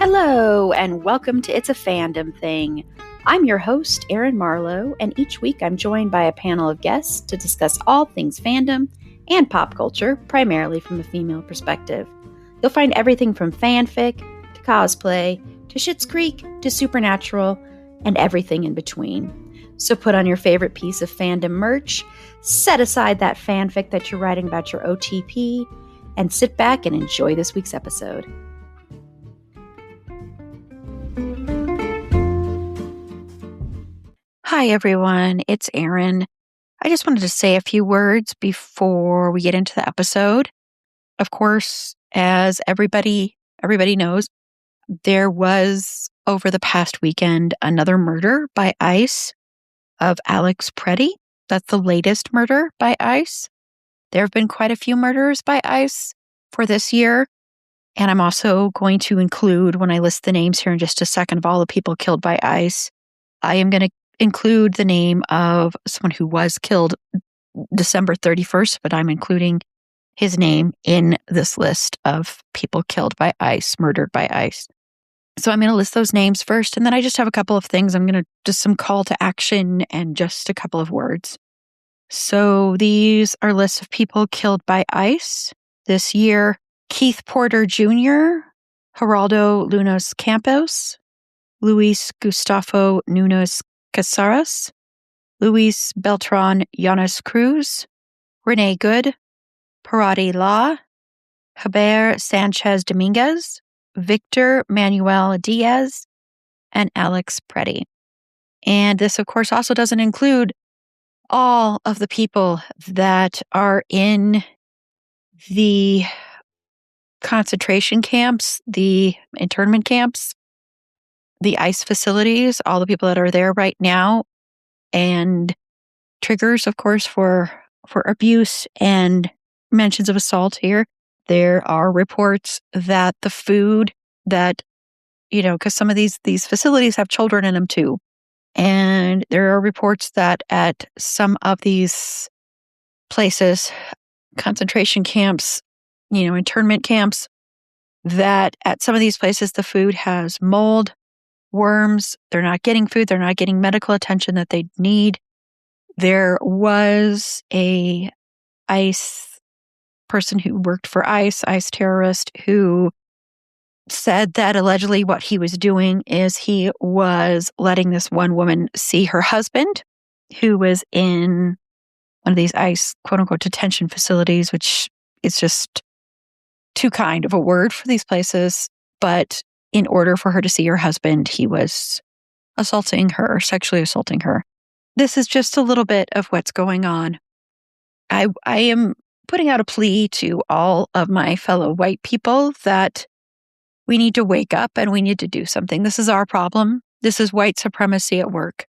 Hello, and welcome to It's a Fandom Thing. I'm your host, Erin Marlowe, and each week I'm joined by a panel of guests to discuss all things fandom and pop culture, primarily from a female perspective. You'll find everything from fanfic, to cosplay, to Schitt's Creek, to Supernatural, and everything in between. So put on your favorite piece of fandom merch, set aside that fanfic that you're writing about your OTP, and sit back and enjoy this week's episode. Hi, everyone. It's Erin. I just wanted to say a few words before we get into the episode. Of course, as everybody knows, there was, over the past weekend, another murder by ICE of Alex Preddy. That's the latest murder by ICE. There have been quite a few murders by ICE for this year. And I'm also going to include, when I list the names here in just a second of all the people killed by ICE, I am going to include the name of someone who was killed December 31st, but I'm including his name in this list of people killed by ICE, murdered by ICE. So I'm going to list those names first, and then I just have a couple of things. I'm going to just some call to action and just a couple of words. So these are lists of people killed by ICE this year: Keith Porter Jr., Geraldo Lunas Campos, Luis Gustavo Nunes Casares, Luis Beltran Llanes Cruz, Renee Good, Parati Law, Javier Sanchez Dominguez, Victor Manuel Diaz, and Alex Preddy. And this, of course, also doesn't include all of the people that are in the concentration camps, the internment camps, the ICE facilities, all the people that are there right now, and triggers, of course, for abuse and mentions of assault here. There are reports that the food that, because some of these facilities have children in them too. And there are reports that at some of these places, concentration camps, internment camps, that at some of these places the food has mold, worms. They're not getting food. They're not getting medical attention that they need. There was a ICE person who worked for ICE terrorist, who said that allegedly what he was doing is he was letting this one woman see her husband, who was in one of these ICE quote unquote detention facilities, which is just too kind of a word for these places. But in order for her to see her husband, he was assaulting her, sexually assaulting her. This is just a little bit of what's going on. I am putting out a plea to all of my fellow white people that we need to wake up and we need to do something. This is our problem. This is white supremacy at work.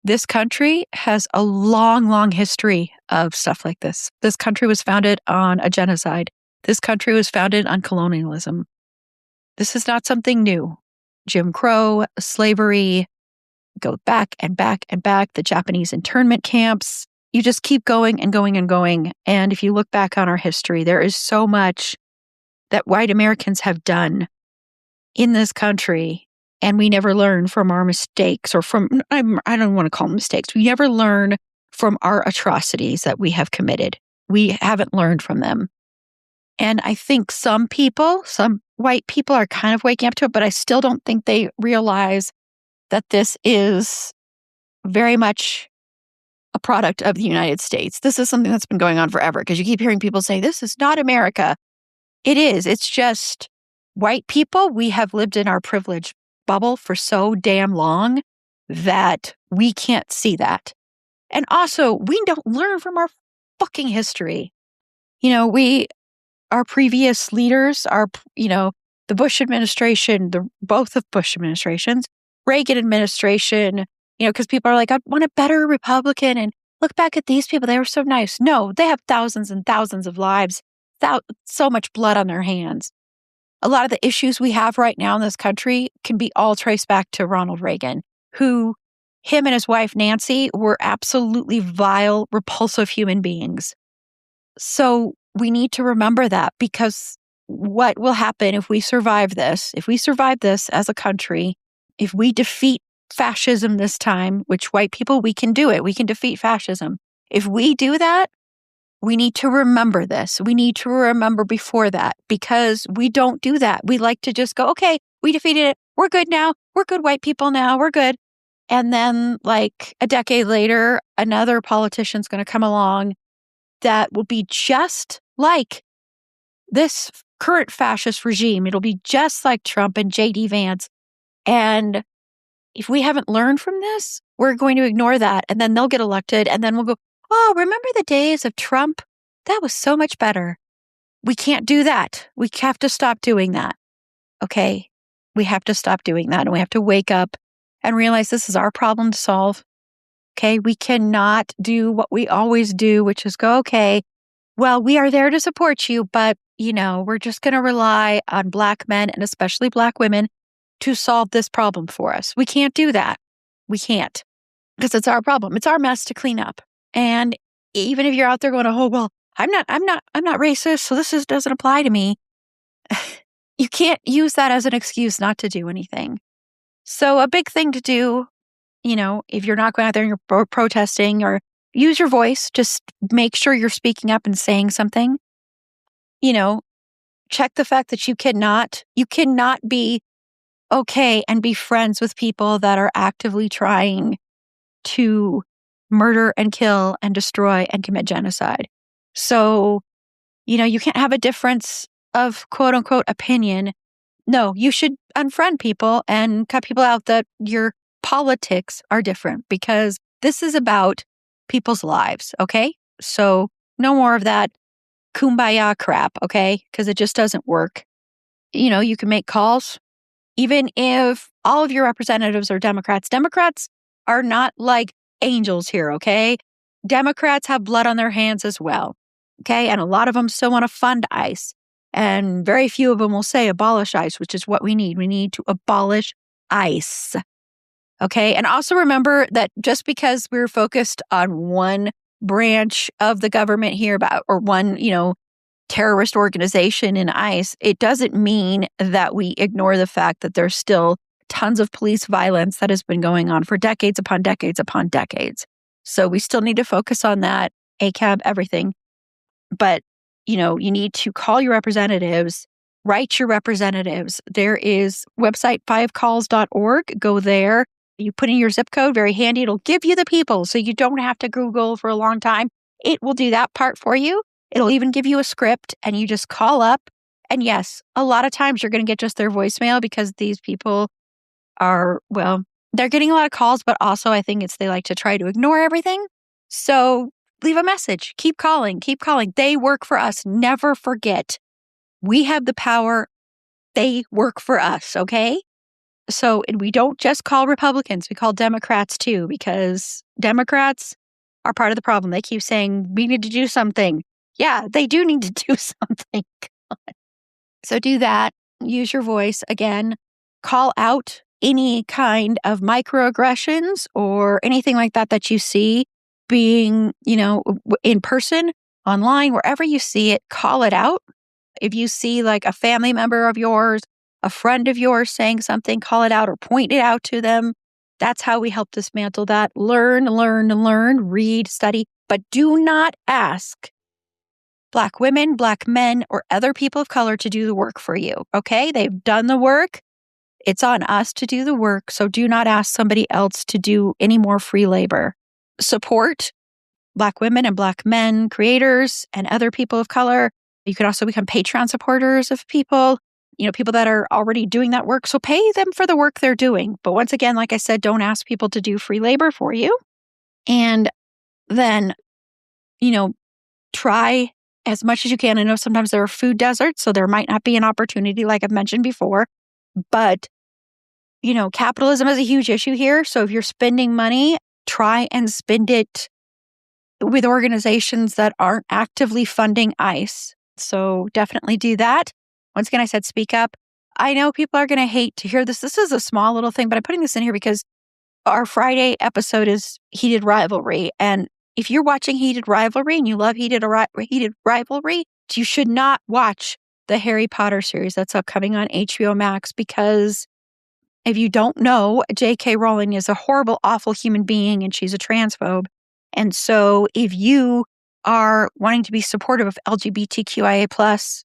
This country has a long, long history of stuff like this. This country was founded on a genocide. This country was founded on colonialism. This is not something new. Jim Crow, slavery, go back and back and back, the Japanese internment camps. You just keep going and going and going. And if you look back on our history, there is so much that white Americans have done in this country, and we never learn from our mistakes, or I don't want to call them mistakes. We never learn from our atrocities that we have committed. We haven't learned from them. And I think some white people are kind of waking up to it, but I still don't think they realize that this is very much a product of the United States. This is something that's been going on forever, because you keep hearing people say, this is not America. It is. It's just white people. We have lived in our privilege bubble for so damn long that we can't see that. And also, we don't learn from our fucking history. Our previous leaders, the Bush administration, both of Bush administrations, Reagan administration, because people are like, I want a better Republican, and look back at these people. They were so nice. No, they have thousands and thousands of lives, so much blood on their hands. A lot of the issues we have right now in this country can be all traced back to Ronald Reagan, who, him and his wife, Nancy, were absolutely vile, repulsive human beings. So we need to remember that, because what will happen if we survive this, as a country, if we defeat fascism this time, which white people, we can do it. We can defeat fascism. If we do that, we need to remember this. We need to remember before that, because we don't do that. We like to just go, okay, we defeated it. We're good now. We're good white people now. We're good. And then like a decade later, another politician's going to come along that will be just like this current fascist regime. It'll be just like Trump and JD Vance. And if we haven't learned from this, we're going to ignore that. And then they'll get elected. And then we'll go, oh, remember the days of Trump? That was so much better. We can't do that. We have to stop doing that. Okay. We have to stop doing that. And we have to wake up and realize this is our problem to solve. Okay. We cannot do what we always do, which is go, okay, well, we are there to support you, but, we're just going to rely on Black men and especially Black women to solve this problem for us. We can't do that. We can't, because it's our problem. It's our mess to clean up. And even if you're out there going, oh, well, I'm not racist, so this doesn't apply to me. You can't use that as an excuse not to do anything. So a big thing to do, if you're not going out there and you're protesting, or use your voice, just make sure you're speaking up and saying something. Check the fact that you cannot be okay and be friends with people that are actively trying to murder and kill and destroy and commit genocide. So, you can't have a difference of quote unquote opinion. No, you should unfriend people and cut people out that your politics are different, because this is about people's lives. Okay. So no more of that kumbaya crap. Okay. Because it just doesn't work. You can make calls. Even if all of your representatives are Democrats are not like angels here, okay? Democrats have blood on their hands as well, okay? And a lot of them still want to fund ICE. And very few of them will say abolish ICE, which is what we need. We need to abolish ICE, okay? And also remember that just because we're focused on one branch of the government here or one, terrorist organization in ICE, it doesn't mean that we ignore the fact that there's still tons of police violence that has been going on for decades upon decades upon decades. So we still need to focus on that, ACAB, everything. But, you need to call your representatives, write your representatives. There is website 5calls.org. Go there. You put in your zip code, very handy. It'll give you the people so you don't have to Google for a long time. It will do that part for you. It'll even give you a script and you just call up. And yes, a lot of times you're going to get just their voicemail, because these people are, well, they're getting a lot of calls, but also I think they like to try to ignore everything. So leave a message. Keep calling. Keep calling. They work for us. Never forget. We have the power. They work for us. Okay. So, and we don't just call Republicans. We call Democrats too, because Democrats are part of the problem. They keep saying we need to do something. Yeah, they do need to do something. So do that. Use your voice again. Call out any kind of microaggressions or anything like that you see being, in person, online, wherever you see it, call it out. If you see like a family member of yours, a friend of yours saying something, call it out or point it out to them. That's how we help dismantle that. Learn, read, study, but do not ask Black women, Black men, or other people of color to do the work for you. Okay? They've done the work. It's on us to do the work. So do not ask somebody else to do any more free labor. Support Black women and Black men, creators, and other people of color. You could also become Patreon supporters of people, people that are already doing that work. So pay them for the work they're doing. But once again, like I said, don't ask people to do free labor for you. And then, try as much as you can. I know sometimes there are food deserts, so there might not be an opportunity like I've mentioned before. But, capitalism is a huge issue here. So if you're spending money, try and spend it with organizations that aren't actively funding ICE. So definitely do that. Once again, I said speak up. I know people are going to hate to hear this. This is a small little thing, but I'm putting this in here because our Friday episode is Heated Rivalry. And if you're watching Heated Rivalry and you love Heated Rivalry, you should not watch the Harry Potter series that's upcoming on HBO Max, because if you don't know, J.K. Rowling is a horrible, awful human being, and she's a transphobe. And so if you are wanting to be supportive of LGBTQIA plus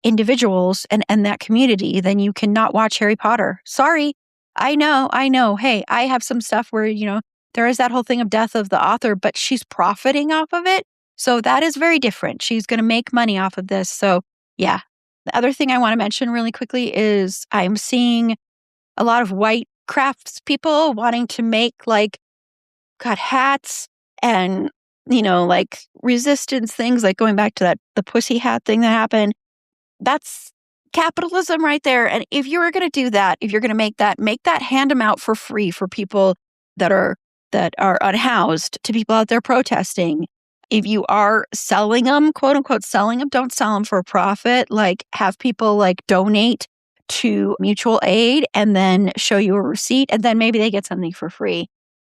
individuals and that community, then you cannot watch Harry Potter. Sorry. I know. Hey, I have some stuff where, there is that whole thing of death of the author, but she's profiting off of it. So that is very different. She's going to make money off of this. So yeah. The other thing I want to mention really quickly is I'm seeing a lot of white crafts people wanting to make got hats and, resistance things, like going back to the pussy hat thing that happened. That's capitalism right there. And if you were going to do that, if you're going to make that, hand them out for free for people that are unhoused, to people out there protesting. If you are selling them, quote unquote, selling them, don't sell them for a profit. Have people donate to mutual aid and then show you a receipt, and then maybe they get something for free.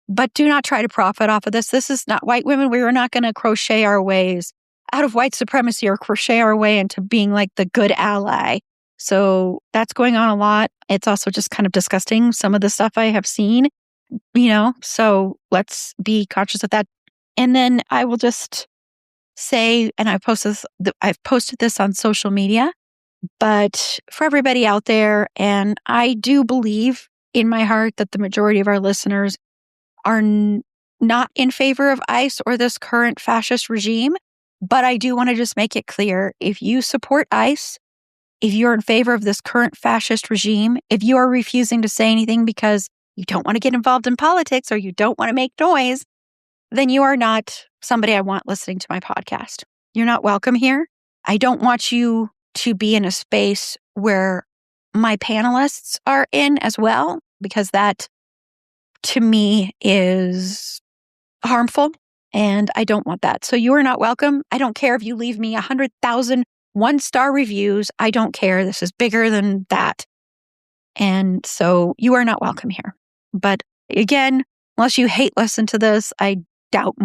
But do not try to profit off of this. This is not white women. We are not going to crochet our ways out of white supremacy or crochet our way into being the good ally. So that's going on a lot. It's also just kind of disgusting, some of the stuff I have seen, so let's be conscious of that. And then I will just say, and I've posted this on social media, but for everybody out there, and I do believe in my heart that the majority of our listeners are not in favor of ICE or this current fascist regime. But I do want to just make it clear, if you support ICE, if you're in favor of this current fascist regime, if you are refusing to say anything because you don't want to get involved in politics or you don't want to make noise, then you are not somebody I want listening to my podcast. You're not welcome here. I don't want you to be in a space where my panelists are in as well, because that, to me, is harmful. And I don't want that. So you are not welcome. I don't care if you leave me 100,000 one-star reviews. I don't care. This is bigger than that. And so you are not welcome here. But again, unless you hate listen to this, I doubt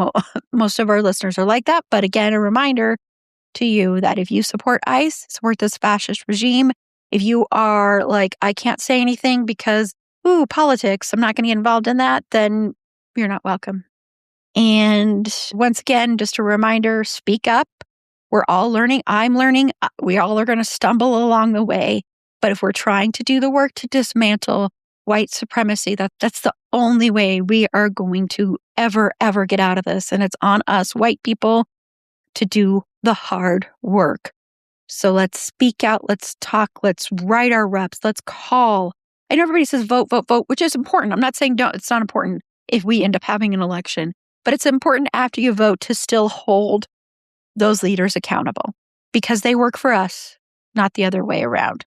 most of our listeners are like that. But again, a reminder to you that if you support ICE, support this fascist regime, if you are I can't say anything because, politics, I'm not going to get involved in that, then you're not welcome. And once again, just a reminder, speak up. We're all learning. I'm learning. We all are going to stumble along the way. But if we're trying to do the work to dismantle white supremacy, that's the only way we are going to ever get out of this. And it's on us, white people, to do the hard work. So let's speak out. Let's talk. Let's write our reps. Let's call. And everybody says vote, which is important. I'm not saying don't. It's not important if we end up having an election. But it's important after you vote to still hold those leaders accountable, because they work for us, not the other way around.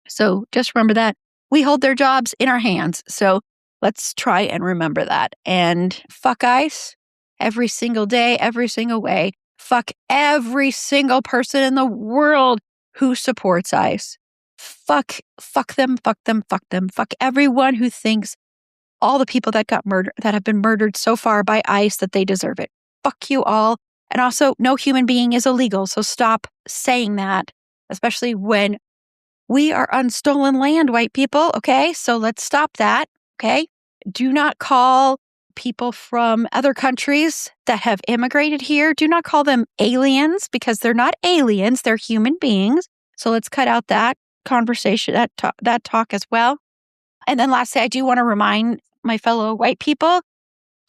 So just remember that. We hold their jobs in our hands. So let's try and remember that. And fuck ICE every single day, every single way. Fuck every single person in the world who supports ICE. Fuck them. Fuck everyone who thinks all the people that got murdered, that have been murdered so far by ICE, that they deserve it. Fuck you all. And also, no human being is illegal. So stop saying that, especially when we are on stolen land, white people. Okay. So let's stop that. Okay. Do not call people from other countries that have immigrated here. Do not call them aliens, because they're not aliens. They're human beings. So let's cut out that conversation, that talk as well. And then lastly, I do want to remind my fellow white people,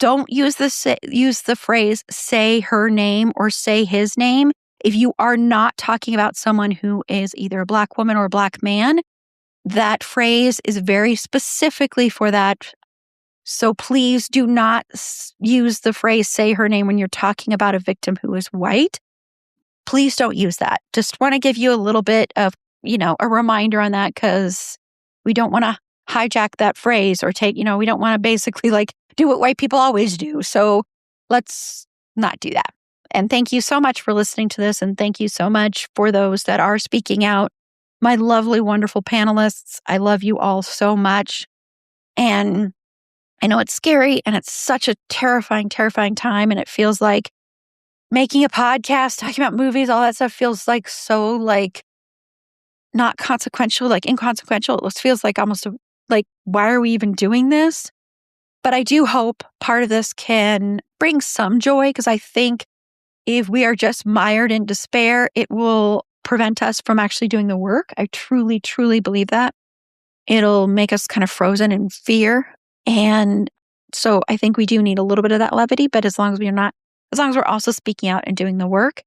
don't use the phrase say her name or say his name if you are not talking about someone who is either a Black woman or a Black man. That phrase is very specifically for that. So please do not use the phrase say her name when you're talking about a victim who is white. Please don't use that. Just want to give you a little bit of, a reminder on that, because we don't want to hijack that phrase or we don't want to basically do what white people always do. So let's not do that. And thank you so much for listening to this. And thank you so much for those that are speaking out. My lovely, wonderful panelists. I love you all so much. And I know it's scary and it's such a terrifying time. And it feels like making a podcast, talking about movies, all that stuff feels so not consequential, like inconsequential. It feels like almost like, why are we even doing this? But I do hope part of this can bring some joy, because I think if we are just mired in despair, it will prevent us from actually doing the work. I truly, truly believe that. It'll make us kind of frozen in fear. And so I think we do need a little bit of that levity, but as long as we're also speaking out and doing the work.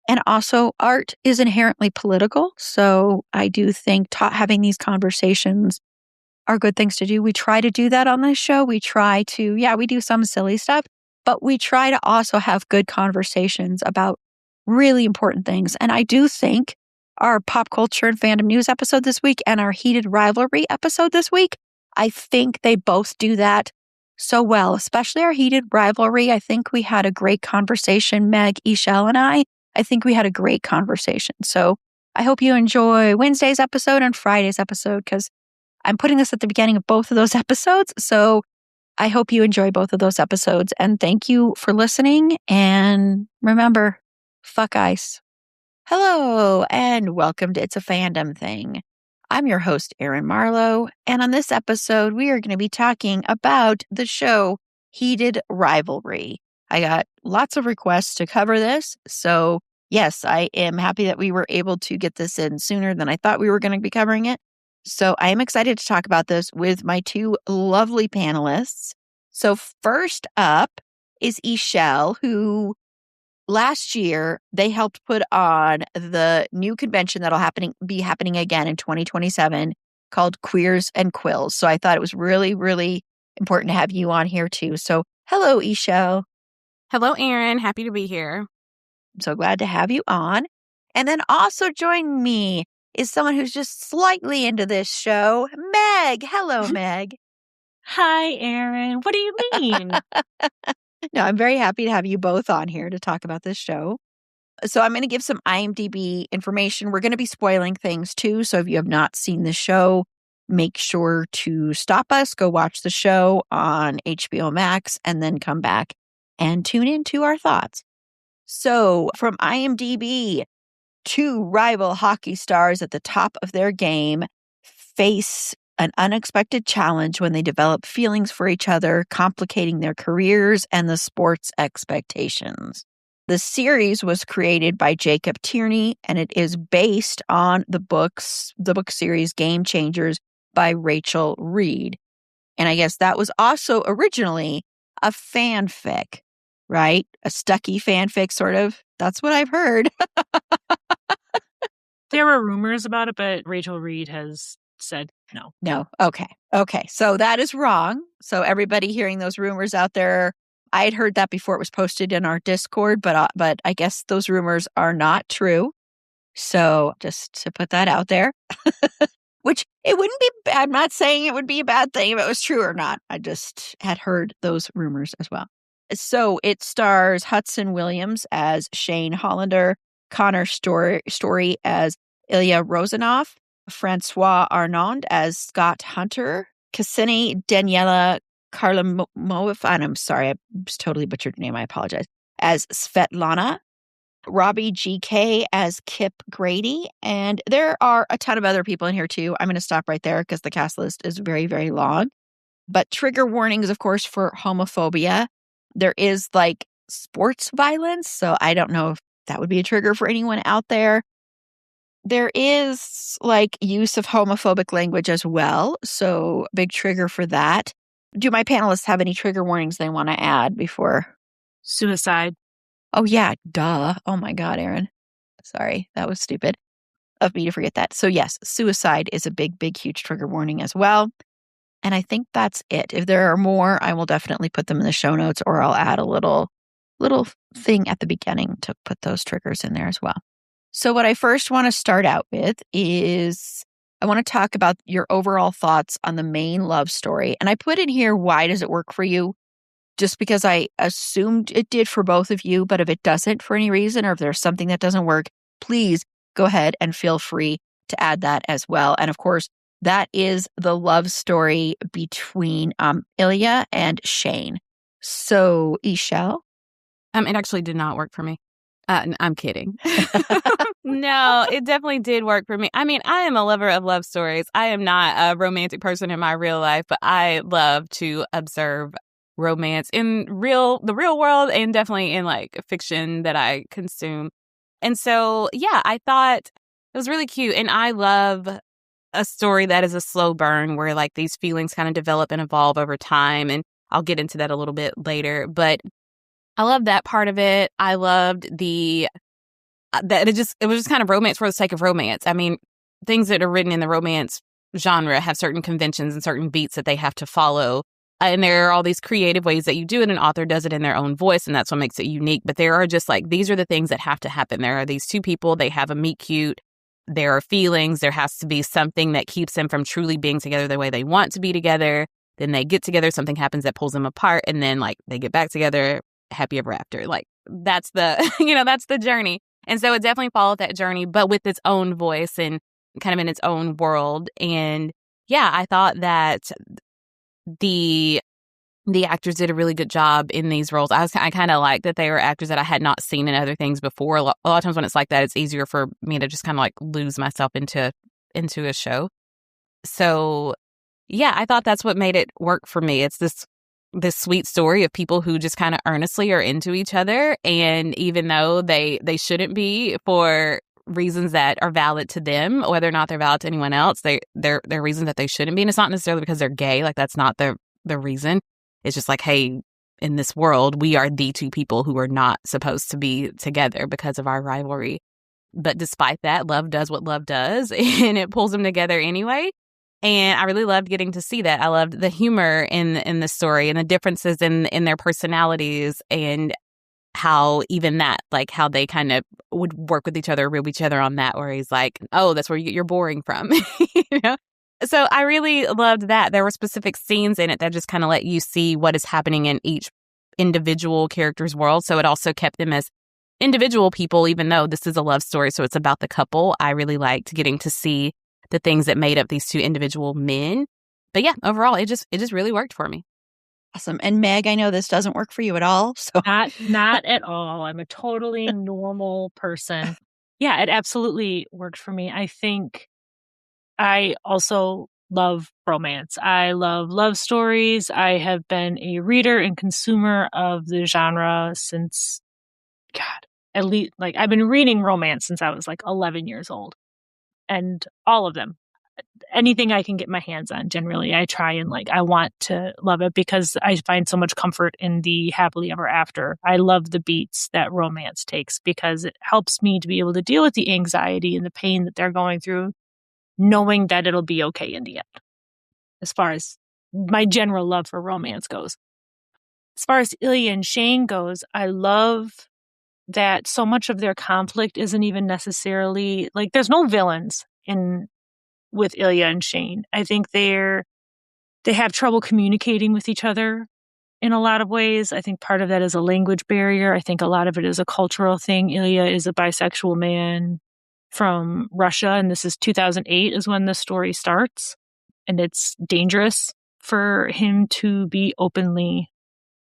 And also, art is inherently political. So I do think having these conversations are good things to do. We try to do that on this show. We try to, we do some silly stuff, but we try to also have good conversations about really important things. And I do think our pop culture and fandom news episode this week and our heated rivalry episode this week, I think they both do that so well, especially our heated rivalry. I think we had a great conversation, Meg, Ishel, and I think we had a great conversation. So I hope you enjoy Wednesday's episode and Friday's episode, because I'm putting this at the beginning of both of those episodes. So I hope you enjoy both of those episodes. And thank you for listening. And remember, fuck ice. Hello, and welcome to It's a Fandom Thing. I'm your host, Erin Marlowe. And on this episode, we are going to be talking about the show Heated Rivalry. I got lots of requests to cover this. So yes, I am happy that we were able to get this in sooner than I thought we were going to be covering it. So I am excited to talk about this with my two lovely panelists. So first up is Ishel, who last year they helped put on the new convention that'll be happening again in 2027 called Queers and Quills. So I thought it was really, really important to have you on here too. So hello, Ishel. Hello, Erin. Happy to be here. I'm so glad to have you on. And then also joining me is someone who's just slightly into this show, Meg. Hello, Meg. Hi, Erin. What do you mean? No, I'm very happy to have you both on here to talk about this show. So I'm going to give some IMDb information. We're going to be spoiling things too. So if you have not seen the show, make sure to stop us, go watch the show on HBO Max, and then come back and tune into our thoughts. So from IMDb, two rival hockey stars at the top of their game face an unexpected challenge when they develop feelings for each other, complicating their careers and the sport's expectations. The series was created by Jacob Tierney, and it is based on the book series Game Changers by Rachel Reed. And I guess that was also originally a fanfic, right? A Stucky fanfic, sort of. That's what I've heard. There were rumors about it, but Rachel Reed has said no. No. Okay. So that is wrong. So everybody hearing those rumors out there, I had heard that before it was posted in our Discord, but I guess those rumors are not true. So just to put that out there, which it wouldn't be, I'm not saying it would be a bad thing if it was true or not. I just had heard those rumors as well. So it stars Hudson Williams as Shane Hollander, Connor Story as Ilya Rozanov, Francois Arnaud as Scott Hunter, Cassini Daniela Karlamov, and I'm sorry, I just totally butchered your name, I apologize, as Svetlana, Robbie GK as Kip Grady, and there are a ton of other people in here too. I'm going to stop right there because the cast list is very, very long. But trigger warnings, of course, for homophobia. There is like sports violence, so I don't know if that would be a trigger for anyone out there. There is like use of homophobic language as well, so big trigger for that. Do my panelists have any trigger warnings they want to add before? Suicide. Oh yeah, duh. Oh my God, Erin. Sorry, that was stupid of me to forget that. So yes, suicide is a big, big, huge trigger warning as well. And I think that's it. If there are more, I will definitely put them in the show notes, or I'll add a little thing at the beginning to put those triggers in there as well. So what I first want to start out with is I want to talk about your overall thoughts on the main love story. And I put in here, why does it work for you? Just because I assumed it did for both of you, but if it doesn't for any reason, or if there's something that doesn't work, please go ahead and feel free to add that as well. And of course, that is the love story between Ilya and Shane. So, Ishel? It actually did not work for me. I'm kidding. No, it definitely did work for me. I mean, I am a lover of love stories. I am not a romantic person in my real life, but I love to observe romance in the real world, and definitely in like fiction that I consume. And so, yeah, I thought it was really cute. And I love a story that is a slow burn where like these feelings kind of develop and evolve over time. And I'll get into that a little bit later. But I love that part of it. I loved that it was just kind of romance for the sake of romance. I mean, things that are written in the romance genre have certain conventions and certain beats that they have to follow. And there are all these creative ways that you do it. An author does it in their own voice, and that's what makes it unique. But there are just like, these are the things that have to happen. There are these two people, they have a meet cute. There are feelings. There has to be something that keeps them from truly being together the way they want to be together. Then they get together, something happens that pulls them apart, and then like they get back together, happy ever after. Like that's the, that's the journey. And so it definitely followed that journey, but with its own voice and kind of in its own world. And yeah, I thought that the actors did a really good job in these roles. I kind of like that they were actors that I had not seen in other things before. A lot of times when it's like that, it's easier for me to just kind of like lose myself into a show. So yeah, I thought that's what made it work for me. It's this sweet story of people who just kind of earnestly are into each other, and even though they shouldn't be for reasons that are valid to them, whether or not they're valid to anyone else, they're reasons that they shouldn't be. And it's not necessarily because they're gay. Like that's not the reason. It's just like, hey, in this world, we are the two people who are not supposed to be together because of our rivalry. But despite that, love does what love does, and it pulls them together anyway. And I really loved getting to see that. I loved the humor in the story and the differences in their personalities, and how even that, like how they kind of would work with each other, rib each other on that, where he's like, oh, that's where you get your boring from. So I really loved that. There were specific scenes in it that just kind of let you see what is happening in each individual character's world. So it also kept them as individual people, even though this is a love story, so it's about the couple. I really liked getting to see the things that made up these two individual men. But yeah, overall, it just really worked for me. Awesome. And Meg, I know this doesn't work for you at all. So Not at all. I'm a totally normal person. Yeah, it absolutely worked for me. I think I also love romance. I love love stories. I have been a reader and consumer of the genre since, God, at least like I've been reading romance since I was like 11 years old. And all of them, anything I can get my hands on, generally, I try and like, I want to love it because I find so much comfort in the happily ever after. I love the beats that romance takes because it helps me to be able to deal with the anxiety and the pain that they're going through, knowing that it'll be okay in the end, as far as my general love for romance goes. As far as Ilya and Shane goes, I love that so much of their conflict isn't even necessarily like there's no villains in with Ilya and Shane. I think they have trouble communicating with each other in a lot of ways. I think part of that is a language barrier. I think a lot of it is a cultural thing. Ilya is a bisexual man from Russia, and this is 2008 is when the story starts, and it's dangerous for him to be openly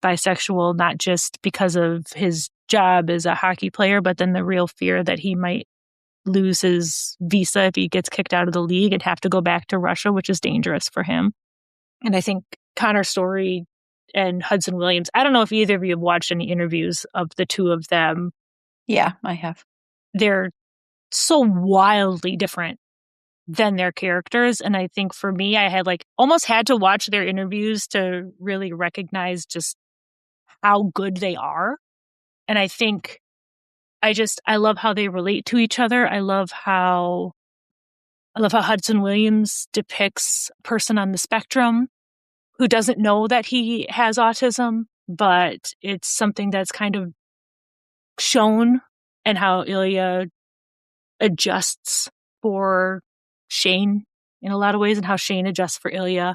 bisexual, not just because of his job as a hockey player, but then the real fear that he might lose his visa if he gets kicked out of the league and have to go back to Russia, which is dangerous for him. And I think Connor Story and Hudson Williams, I don't know if either of you have watched any interviews of the two of them. yeah, I have. They're so wildly different than their characters. And I think for me, I had like almost had to watch their interviews to really recognize just how good they are. And I think I love how they relate to each other. I love how Hudson Williams depicts a person on the spectrum who doesn't know that he has autism, but it's something that's kind of shown, and how Ilya adjusts for Shane in a lot of ways, and how Shane adjusts for Ilya.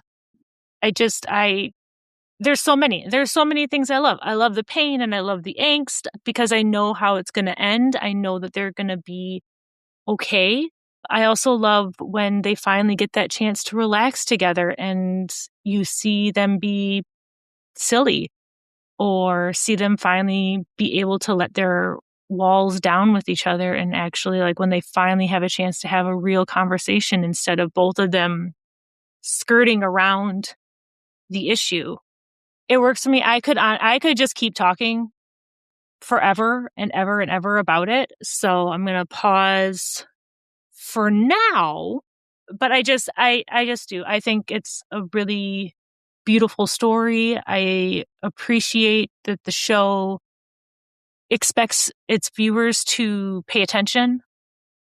There's so many things I love. I love the pain and I love the angst because I know how it's going to end. I know that they're going to be okay. I also love when they finally get that chance to relax together and you see them be silly, or see them finally be able to let their walls down with each other and actually like when they finally have a chance to have a real conversation instead of both of them skirting around the issue. It works for me. I could just keep talking forever and ever and ever about it. So I'm going to pause for now, but I just do. I think it's a really beautiful story. I appreciate that the show expects its viewers to pay attention.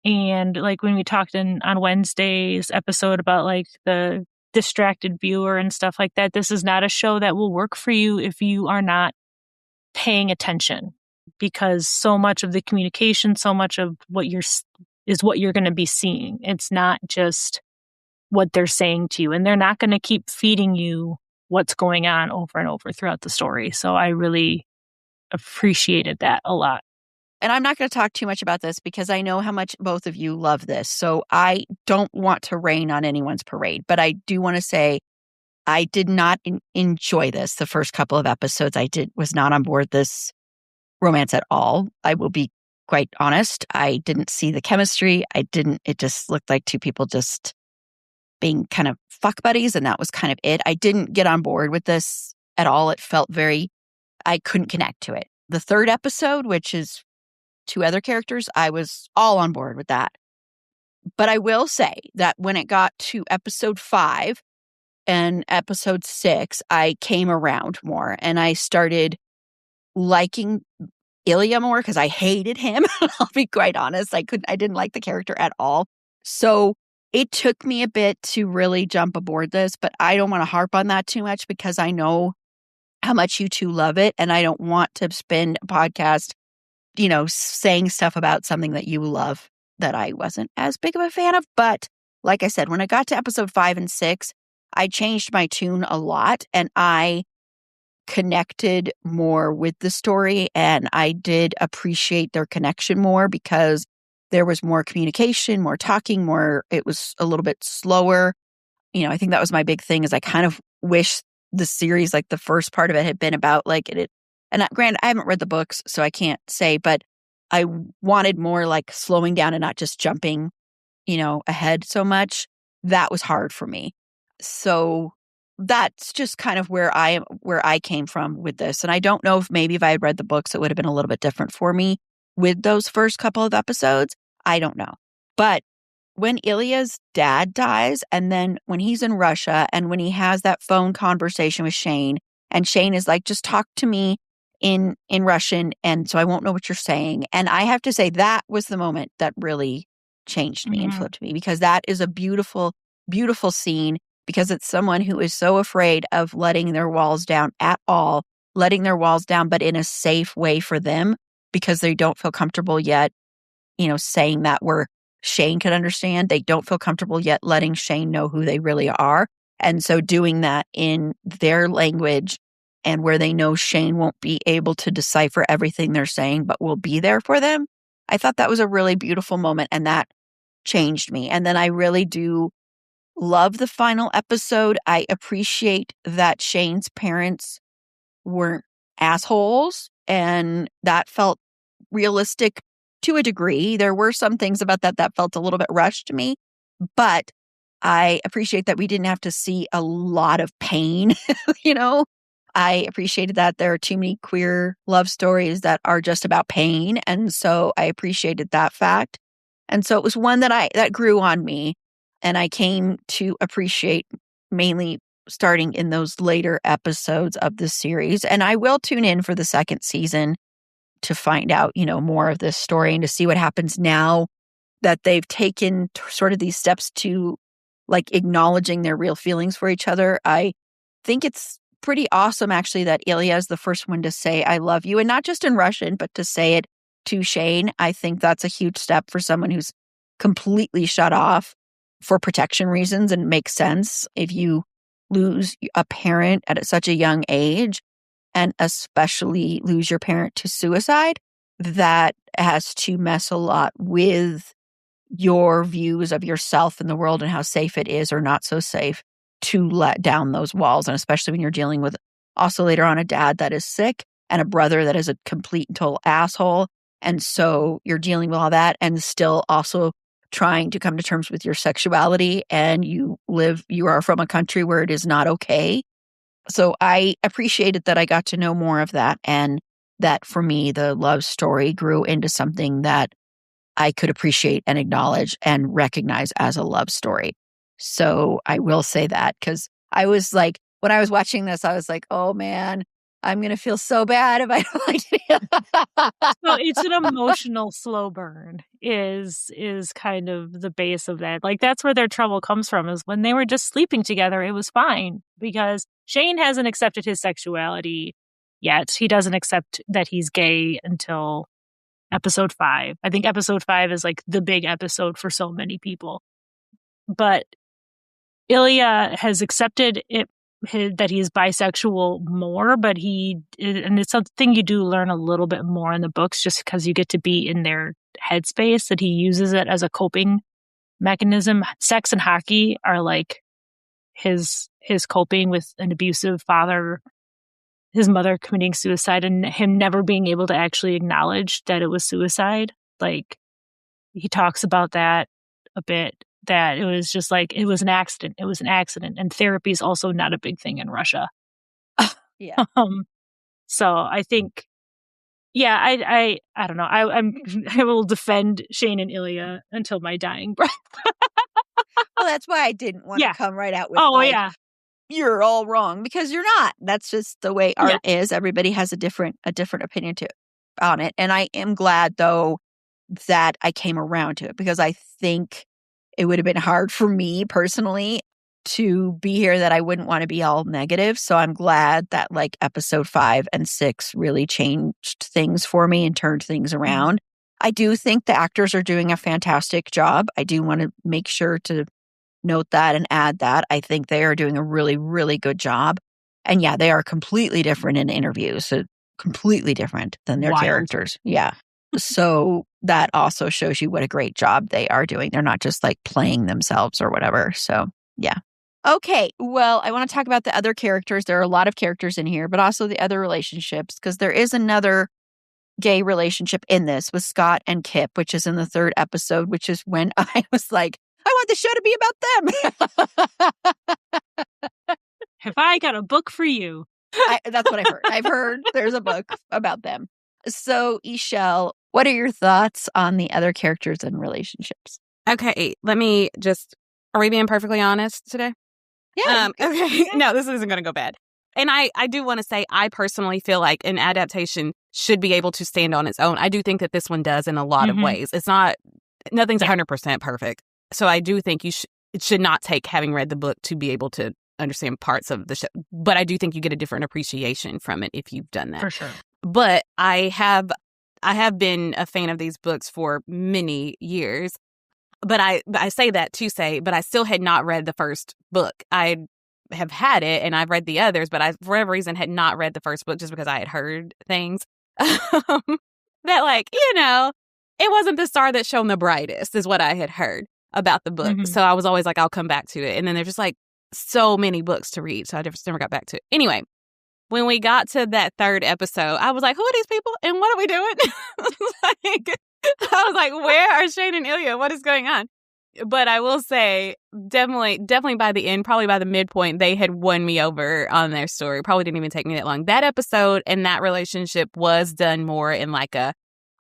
And like when we talked on Wednesday's episode about like the distracted viewer and stuff like that, this is not a show that will work for you if you are not paying attention, because so much of the communication, so much of what is what you're going to be seeing. It's not just what they're saying to you, and they're not going to keep feeding you what's going on over and over throughout the story. So I really appreciated that a lot. And I'm not going to talk too much about this because I know how much both of you love this. So I don't want to rain on anyone's parade, but I do want to say I did not enjoy this. The first couple of episodes was not on board this romance at all. I will be quite honest. I didn't see the chemistry. It just looked like two people just being kind of fuck buddies. And that was kind of it. I didn't get on board with this at all. It felt I couldn't connect to it. The third episode, which is two other characters, I was all on board with that. But I will say that when it got to episode 5 and episode 6, I came around more and I started liking Ilya more because I hated him. I'll be quite honest. I didn't like the character at all. So it took me a bit to really jump aboard this, but I don't want to harp on that too much because I know how much you two love it. And I don't want to spend a podcast, saying stuff about something that you love that I wasn't as big of a fan of. But like I said, when I got to episode 5 and 6, I changed my tune a lot and I connected more with the story, and I did appreciate their connection more because there was more communication, more talking, it was a little bit slower. I think that was my big thing is I kind of wish the series, like the first part of it had been about like it. And granted, I haven't read the books, so I can't say, but I wanted more like slowing down and not just jumping, ahead so much. That was hard for me. So that's just kind of where I came from with this. And I don't know if maybe if I had read the books, it would have been a little bit different for me with those first couple of episodes. I don't know. But when Ilya's dad dies, and then when he's in Russia, and when he has that phone conversation with Shane, and Shane is like, just talk to me in Russian, and so I won't know what you're saying. And I have to say that was the moment that really changed me and flipped me, because that is a beautiful, beautiful scene, because it's someone who is so afraid of letting their walls down at all, letting their walls down, but in a safe way for them, because they don't feel comfortable yet, saying that where Shane could understand. They don't feel comfortable yet letting Shane know who they really are. And so doing that in their language and where they know Shane won't be able to decipher everything they're saying, but will be there for them. I thought that was a really beautiful moment, and that changed me. And then I really do love the final episode. I appreciate that Shane's parents weren't assholes, and that felt realistic to a degree. There were some things about that felt a little bit rushed to me, but I appreciate that we didn't have to see a lot of pain. I appreciated that there are too many queer love stories that are just about pain. And so I appreciated that fact. And so it was one that grew on me, and I came to appreciate mainly starting in those later episodes of the series. And I will tune in for the second season to find out, more of this story and to see what happens now that they've taken sort of these steps to like acknowledging their real feelings for each other. I think it's pretty awesome actually that Ilya is the first one to say, I love you. And not just in Russian, but to say it to Shane. I think that's a huge step for someone who's completely shut off for protection reasons, and it makes sense if you lose a parent at such a young age, and especially lose your parent to suicide. That has to mess a lot with your views of yourself and the world and how safe it is or not so safe to let down those walls. And especially when you're dealing with also later on a dad that is sick and a brother that is a complete and total asshole. And so you're dealing with all that and still also trying to come to terms with your sexuality, and you are from a country where it is not okay. So I appreciated that I got to know more of that, and that for me, the love story grew into something that I could appreciate and acknowledge and recognize as a love story. So I will say that, because I was like, when I was watching this, I was like, oh man, I'm going to feel so bad if I don't like it. So it's an emotional slow burn is kind of the base of that. Like, that's where their trouble comes from, is when they were just sleeping together, it was fine because Shane hasn't accepted his sexuality yet. He doesn't accept that he's gay until episode 5. I think episode 5 is like the big episode for so many people. But Ilya has accepted it, that he's bisexual more, but and it's something you do learn a little bit more in the books just because you get to be in their headspace, that he uses it as a coping mechanism. Sex and hockey are like his coping with an abusive father, his mother committing suicide, and him never being able to actually acknowledge that it was suicide. Like, he talks about that a bit, that it was just like, it was an accident. It was an accident. And therapy is also not a big thing in Russia. Yeah. So I think, yeah, I don't know. I will defend Shane and Ilya until my dying breath. Well, that's why I didn't want to come right out with, yeah, you're all wrong, because you're not. That's just the way art is. Everybody has a different opinion on it. And I am glad, though, that I came around to it, because I think it would have been hard for me personally to be here, that I wouldn't want to be all negative. So I'm glad that like episode 5 and 6 really changed things for me and turned things around. I do think the actors are doing a fantastic job. I do want to make sure to note that and add that. I think they are doing a really, really good job. And yeah, they are completely different in interviews. So completely different than their characters. Yeah. So that also shows you what a great job they are doing. They're not just like playing themselves or whatever. So yeah. Okay. Well, I want to talk about the other characters. There are a lot of characters in here, but also the other relationships, because there is another gay relationship in this with Scott and Kip, which is in the 3rd episode, which is when I was like, I want the show to be about them. Have I got a book for you? That's what I've heard. I've heard there's a book about them. So, Ishelle, what are your thoughts on the other characters and relationships? Okay, let me just, are we being perfectly honest today? Yeah. Okay. No, this isn't going to go bad. And I do want to say, I personally feel like an adaptation should be able to stand on its own. I do think that this one does in a lot of ways. It's not, nothing's 100% perfect. So I do think it should not take having read the book to be able to understand parts of the show. But I do think you get a different appreciation from it if you've done that. For sure. But I have been a fan of these books for many years. But I say that to say, but I still had not read the first book. I have had it and I've read the others, but I, for whatever reason, had not read the first book just because I had heard things that, like, it wasn't the star that shone the brightest is what I had heard about the book. So I was always like, I'll come back to it. And then there's just like so many books to read. So I just never got back to it. Anyway, when we got to that 3rd episode, I was like, who are these people and what are we doing? I was like, where are Shane and Ilya? What is going on? But I will say, definitely by the end, probably by the midpoint, they had won me over on their story. Probably didn't even take me that long. That episode and that relationship was done more in like a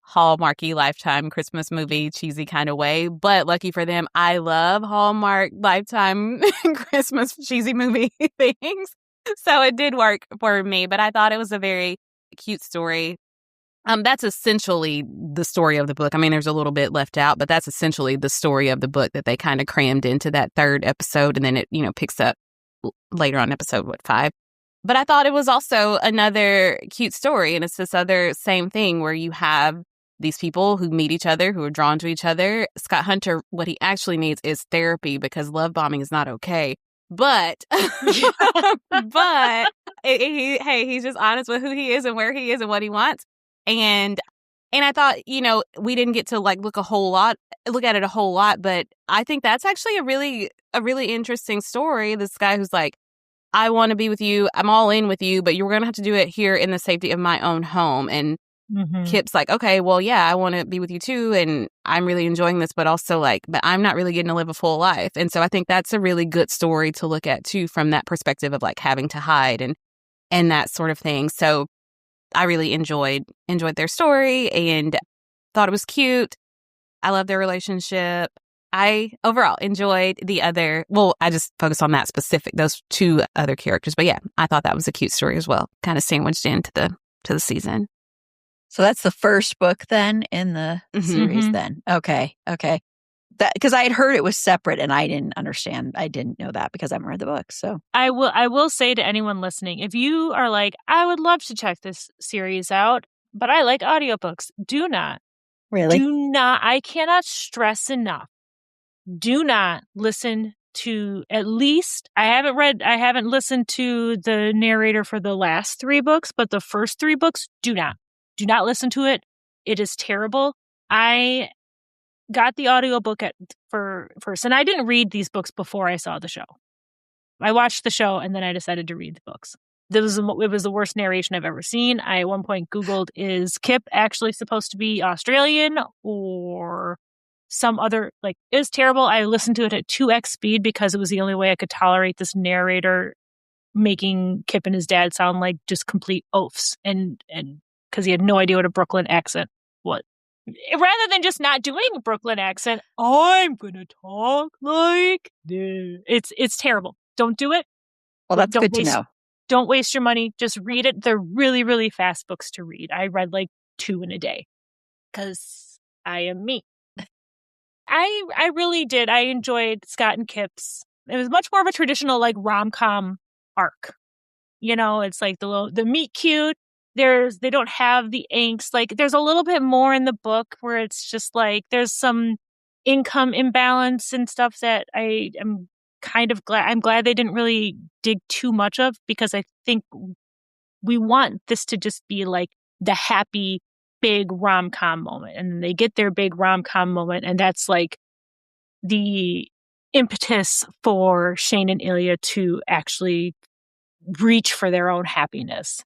Hallmarky Lifetime Christmas movie, cheesy kind of way. But lucky for them, I love Hallmark Lifetime Christmas cheesy movie things. So it did work for me. But I thought it was a very cute story. That's essentially the story of the book. I mean, there's a little bit left out, but that's essentially the story of the book that they kind of crammed into that 3rd episode. And then it, picks up later on episode, 5. But I thought it was also another cute story. And it's this other same thing where you have these people who meet each other, who are drawn to each other. Scott Hunter, what he actually needs is therapy because love bombing is not okay. But, he's just honest with who he is and where he is and what he wants. And I thought, we didn't get to like look at it a whole lot, but I think that's actually a really interesting story. This guy who's like, I want to be with you. I'm all in with you, but you're going to have to do it here in the safety of my own home. And Kip's like, okay, well, yeah, I want to be with you too, and I'm really enjoying this, but also like, but I'm not really getting to live a full life. And so I think that's a really good story to look at too, from that perspective of like having to hide and that sort of thing. So I really enjoyed their story and thought it was cute. I love their relationship. I overall enjoyed I just focused on those two other characters. But yeah, I thought that was a cute story as well, kind of sandwiched into the season. So that's the first book then in the series then. Okay. Because I had heard it was separate and I didn't understand. I didn't know that because I haven't read the book. So I will say to anyone listening, if you are like, I would love to check this series out, but I like audiobooks, do not. Really? Do not. I cannot stress enough. Do not listen to, at least, I haven't listened to the narrator for the last 3 books, but the first 3 books, do not listen to it. It is terrible. I got the audiobook for first, and I didn't read these books before I saw the show. I watched the show and then I decided to read the books. It was the worst narration I've ever seen. I at one point Googled, is Kip actually supposed to be Australian or some other, like, it was terrible. I listened to it at 2x speed because it was the only way I could tolerate this narrator making Kip and his dad sound like just complete oafs. And because he had no idea what a Brooklyn accent was. Rather than just not doing a Brooklyn accent, I'm gonna talk like this. It's terrible. Don't do it. Well, that's good to know. Don't waste your money. Just read it. They're really, really fast books to read. I read like 2 in a day because I am me. I really did. I enjoyed Scott and Kip's. It was much more of a traditional like rom-com arc. You know, it's like the meet cute. They don't have the angst. Like there's a little bit more in the book where it's just like there's some income imbalance and stuff that I am kind of glad. I'm glad they didn't really dig too much of, because I think we want this to just be like the happy big rom-com moment, and they get their big rom-com moment, and that's like the impetus for Shane and Ilya to actually reach for their own happiness.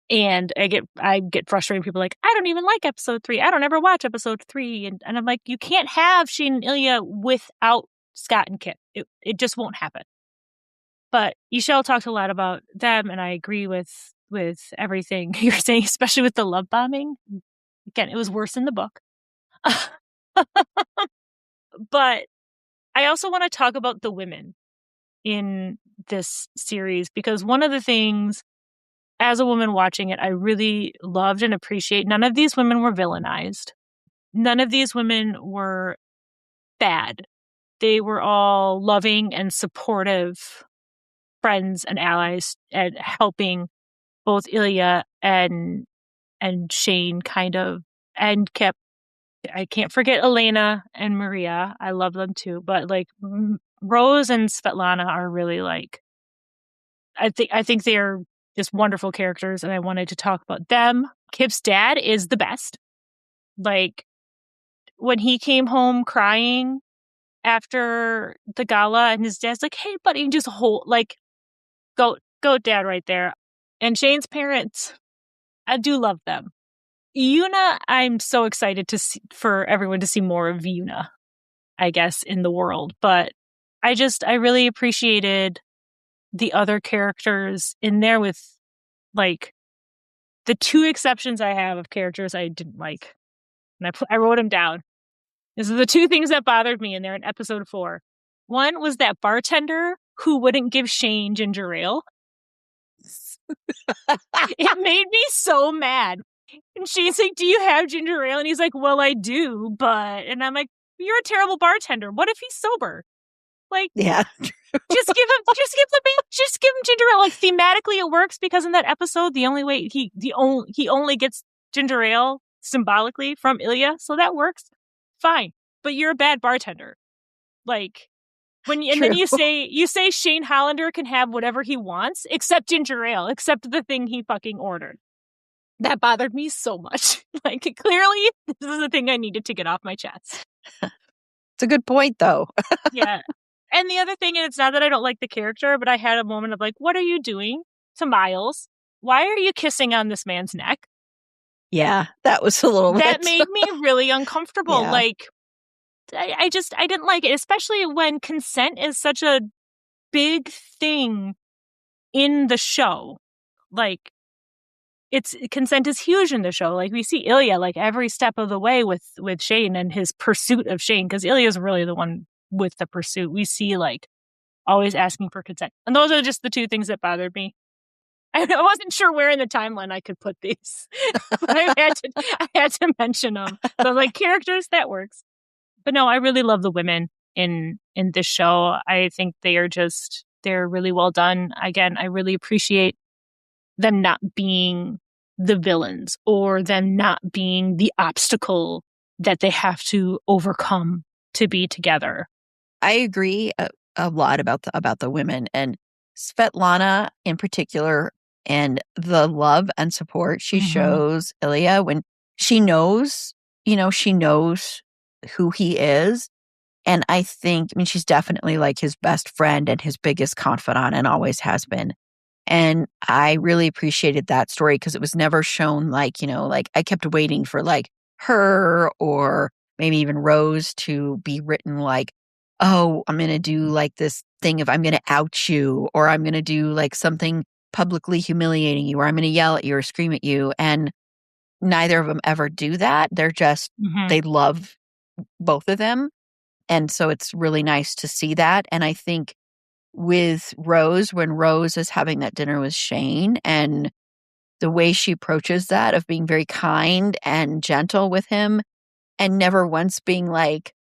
And I get frustrated. People are like, I don't even like episode 3. I don't ever watch episode 3. And I'm like, you can't have Shane and Ilya without Scott and Kip. It just won't happen. But Michelle talked a lot about them, and I agree with everything you're saying, especially with the love bombing. Again, it was worse in the book. But I also want to talk about the women in this series, because one of the things, as a woman watching it, I really loved and appreciate, none of these women were villainized. None of these women were bad. They were all loving and supportive friends and allies, and helping both Ilya and Shane kind of, and Kip. I can't forget Elena and Maria. I love them too. But like Rose and Svetlana are really like, I think they're just wonderful characters, and I wanted to talk about them. Kip's dad is the best. Like when he came home crying after the gala, and his dad's like, "Hey, buddy," and just go dad right there. And Shane's parents, I do love them. Yuna, I'm so excited for everyone to see more of Yuna, I guess, in the world. But I really appreciated the other characters in there, with like the 2 exceptions I have of characters I didn't like. And I wrote them down. These are the 2 things that bothered me, and they're in episode 4. One was that bartender who wouldn't give Shane ginger ale. It made me so mad. And she's like, "Do you have ginger ale?" And he's like, "Well, I do, but..." And I'm like, "You're a terrible bartender. What if he's sober? Like, yeah, just give him ginger ale." Like thematically, it works, because in that episode, the only way he only gets ginger ale symbolically from Ilya, so that works fine. But you're a bad bartender. Like and then you say Shane Hollander can have whatever he wants except ginger ale, except the thing he fucking ordered. That bothered me so much. Like, clearly, this is the thing I needed to get off my chest. It's a good point, though. Yeah. And the other thing, and it's not that I don't like the character, but I had a moment of like, what are you doing to Miles? Why are you kissing on this man's neck? Yeah, that was a little That bit. made me really uncomfortable. Yeah. Like, I didn't like it, especially when consent is such a big thing in the show. Like, consent is huge in the show. Like, we see Ilya like every step of the way with Shane and his pursuit of Shane, because Ilya's really the one with the pursuit. We see like always asking for consent, and those are just the two things that bothered me. I wasn't sure where in the timeline I could put these. I had to mention them. So like, characters, that works. But no, I really love the women in this show. I think they're really well done. Again, I really appreciate them not being the villains or them not being the obstacle that they have to overcome to be together. I agree a lot about the women, and Svetlana in particular, and the love and support she shows Ilya when she knows, she knows who he is. And I mean, she's definitely like his best friend and his biggest confidant and always has been. And I really appreciated that story because it was never shown like, like I kept waiting for like her or maybe even Rose to be written like, oh, I'm going to do like this thing of I'm going to out you, or I'm going to do like something publicly humiliating you, or I'm going to yell at you or scream at you. And neither of them ever do that. They're just, they love both of them. And so it's really nice to see that. And I think with Rose, when Rose is having that dinner with Shane and the way she approaches that of being very kind and gentle with him and never once being like,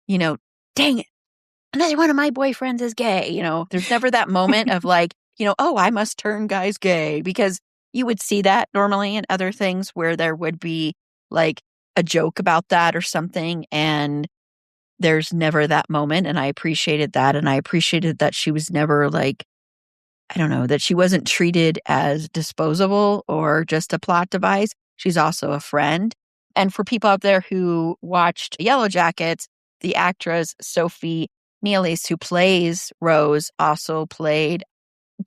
dang it, another one of my boyfriends is gay. There's never that moment of like, oh, I must turn guys gay, because you would see that normally in other things where there would be like a joke about that or something. And there's never that moment. And I appreciated that. And I appreciated that she was never like, I don't know, that she wasn't treated as disposable or just a plot device. She's also a friend. And for people out there who watched Yellow Jackets, the actress Sophie Nealis, who plays Rose, also played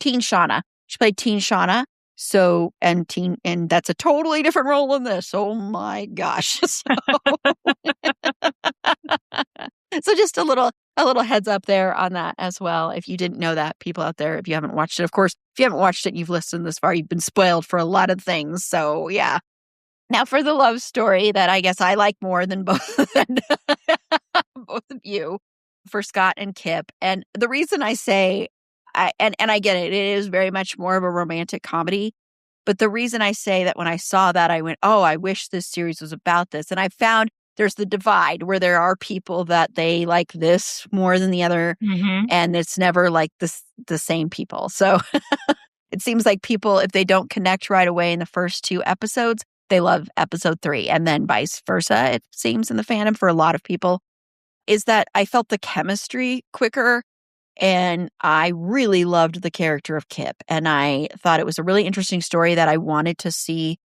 Teen Shauna. She played Teen Shauna. So, and that's a totally different role in this. Oh my gosh. So just a little heads up there on that as well. If you didn't know that, people out there, if you haven't watched it, of course, if you haven't watched it, you've listened this far, you've been spoiled for a lot of things. So yeah. Now for the love story that I guess I like more than both both of you, for Scott and Kip. And the reason I say, and I get it, it is very much more of a romantic comedy. But the reason I say that when I saw that, I went, oh, I wish this series was about this. And I found there's the divide where there are people that they like this more than the other. And it's never like the same people. So it seems like people, if they don't connect right away in the first 2 episodes, they love episode 3. And then vice versa, it seems in the fandom for a lot of people, is that I felt the chemistry quicker. And I really loved the character of Kip. And I thought it was a really interesting story that I wanted to see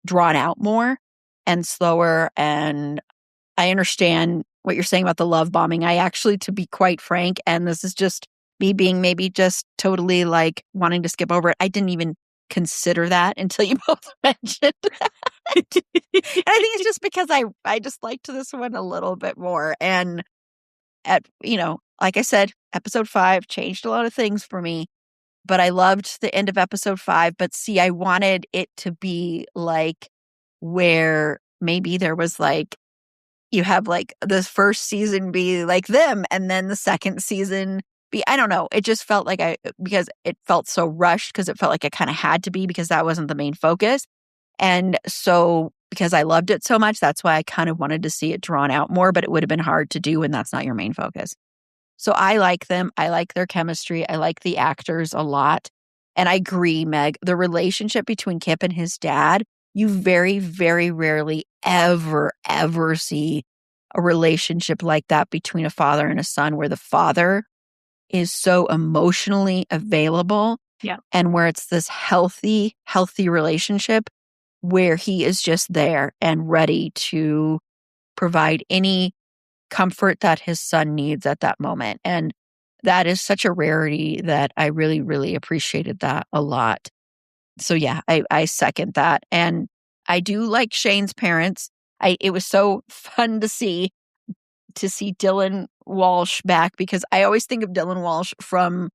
drawn out more and slower. And I understand what you're saying about the love bombing. I actually, to be quite frank, and this is just me being maybe just totally like wanting to skip over it, I didn't even consider that until you both mentioned that. And I think it's just because I just liked this one a little bit more. And like I said, episode 5 changed a lot of things for me, but I loved the end of episode 5. But see, I wanted it to be like where maybe there was like, you have like the first season be like them and then the second season be, I don't know. It just felt like because it felt so rushed, because it felt like it kind of had to be, because that wasn't the main focus. And so because I loved it so much, that's why I kind of wanted to see it drawn out more, but it would have been hard to do when that's not your main focus. So I like them. I like their chemistry. I like the actors a lot. And I agree, Meg, the relationship between Kip and his dad, you very, very rarely ever see a relationship like that between a father and a son, where the father is so emotionally available. Yeah. And where it's this healthy relationship where he is just there and ready to provide any comfort that his son needs at that moment. And that is such a rarity that I really, really appreciated that a lot. So yeah, I second that. And I do like Shane's parents. It was so fun to see Dylan Walsh back, because I always think of Dylan Walsh from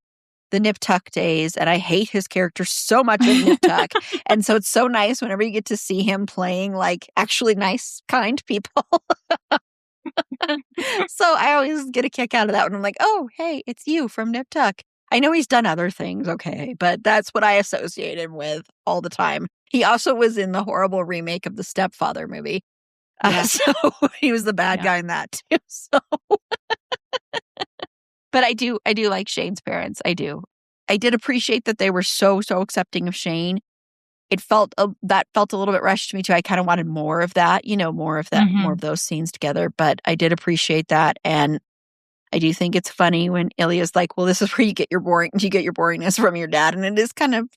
the Nip Tuck days, and I hate his character so much in Nip Tuck. And so it's so nice whenever you get to see him playing like actually nice, kind people. So I always get a kick out of that when I'm like, oh, hey, it's you from Nip Tuck. I know he's done other things, okay, but that's what I associate him with all the time. He also was in the horrible remake of the Stepfather movie. Yeah. So he was the bad guy in that too. So, but I do like Shane's parents. I do. I did appreciate that they were so accepting of Shane. It felt that felt a little bit rushed to me too. I kind of wanted more of that, more of that, more of those scenes together. But I did appreciate that, and I do think it's funny when Ilya's like, "Well, this is where you get your boringness from your dad," and it is kind of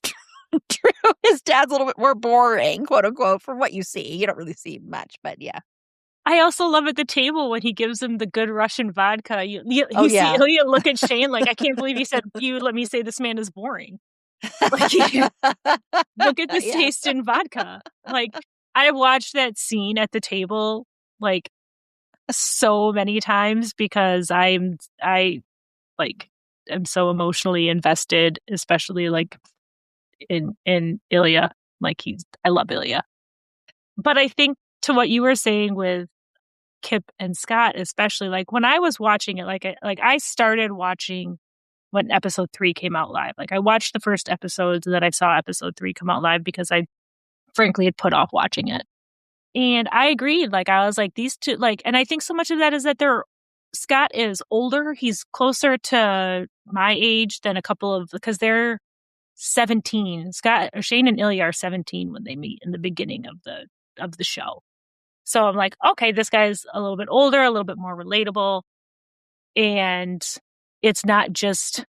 true. His dad's a little bit more boring, quote unquote, from what you see. You don't really see much, but yeah. I also love at the table when he gives him the good Russian vodka. You see yeah. Ilya look at Shane like, I can't believe he said, you let me say this man is boring. Like, look at this taste in vodka. Like, I watched that scene at the table like so many times because I'm so emotionally invested, especially like in Ilya. Like I love Ilya. But I think to what you were saying with Kip and Scott, especially, like when I was watching it, I started watching when episode 3 came out live. Like I watched the first episodes and then I saw episode 3 come out live because I frankly had put off watching it. And I agreed. Like I was like, these two, like, and I think so much of that is that Scott is older. He's closer to my age than a couple of, because they're 17. Shane and Ilya are 17 when they meet in the beginning of the show. So I'm like, okay, this guy's a little bit older, a little bit more relatable. And it's not just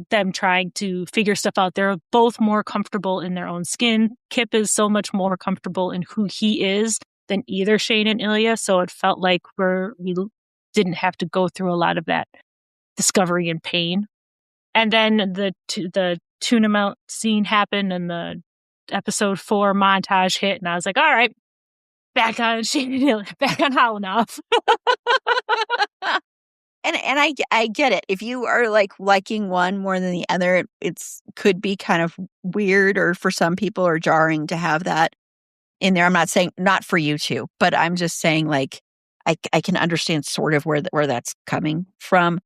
them trying to figure stuff out. They're both more comfortable in their own skin. Kip is so much more comfortable in who he is than either Shane and Ilya. So it felt like we didn't have to go through a lot of that discovery and pain. And then the tuna melt scene happened and the episode 4 montage hit. And I was like, all right, back on Shane and Ilya, back on Holinoff. And I get it. If you are like liking one more than the other, it's could be kind of weird, or for some people, or jarring to have that in there. I'm not saying not for you two, but I'm just saying like I can understand sort of where that's coming from.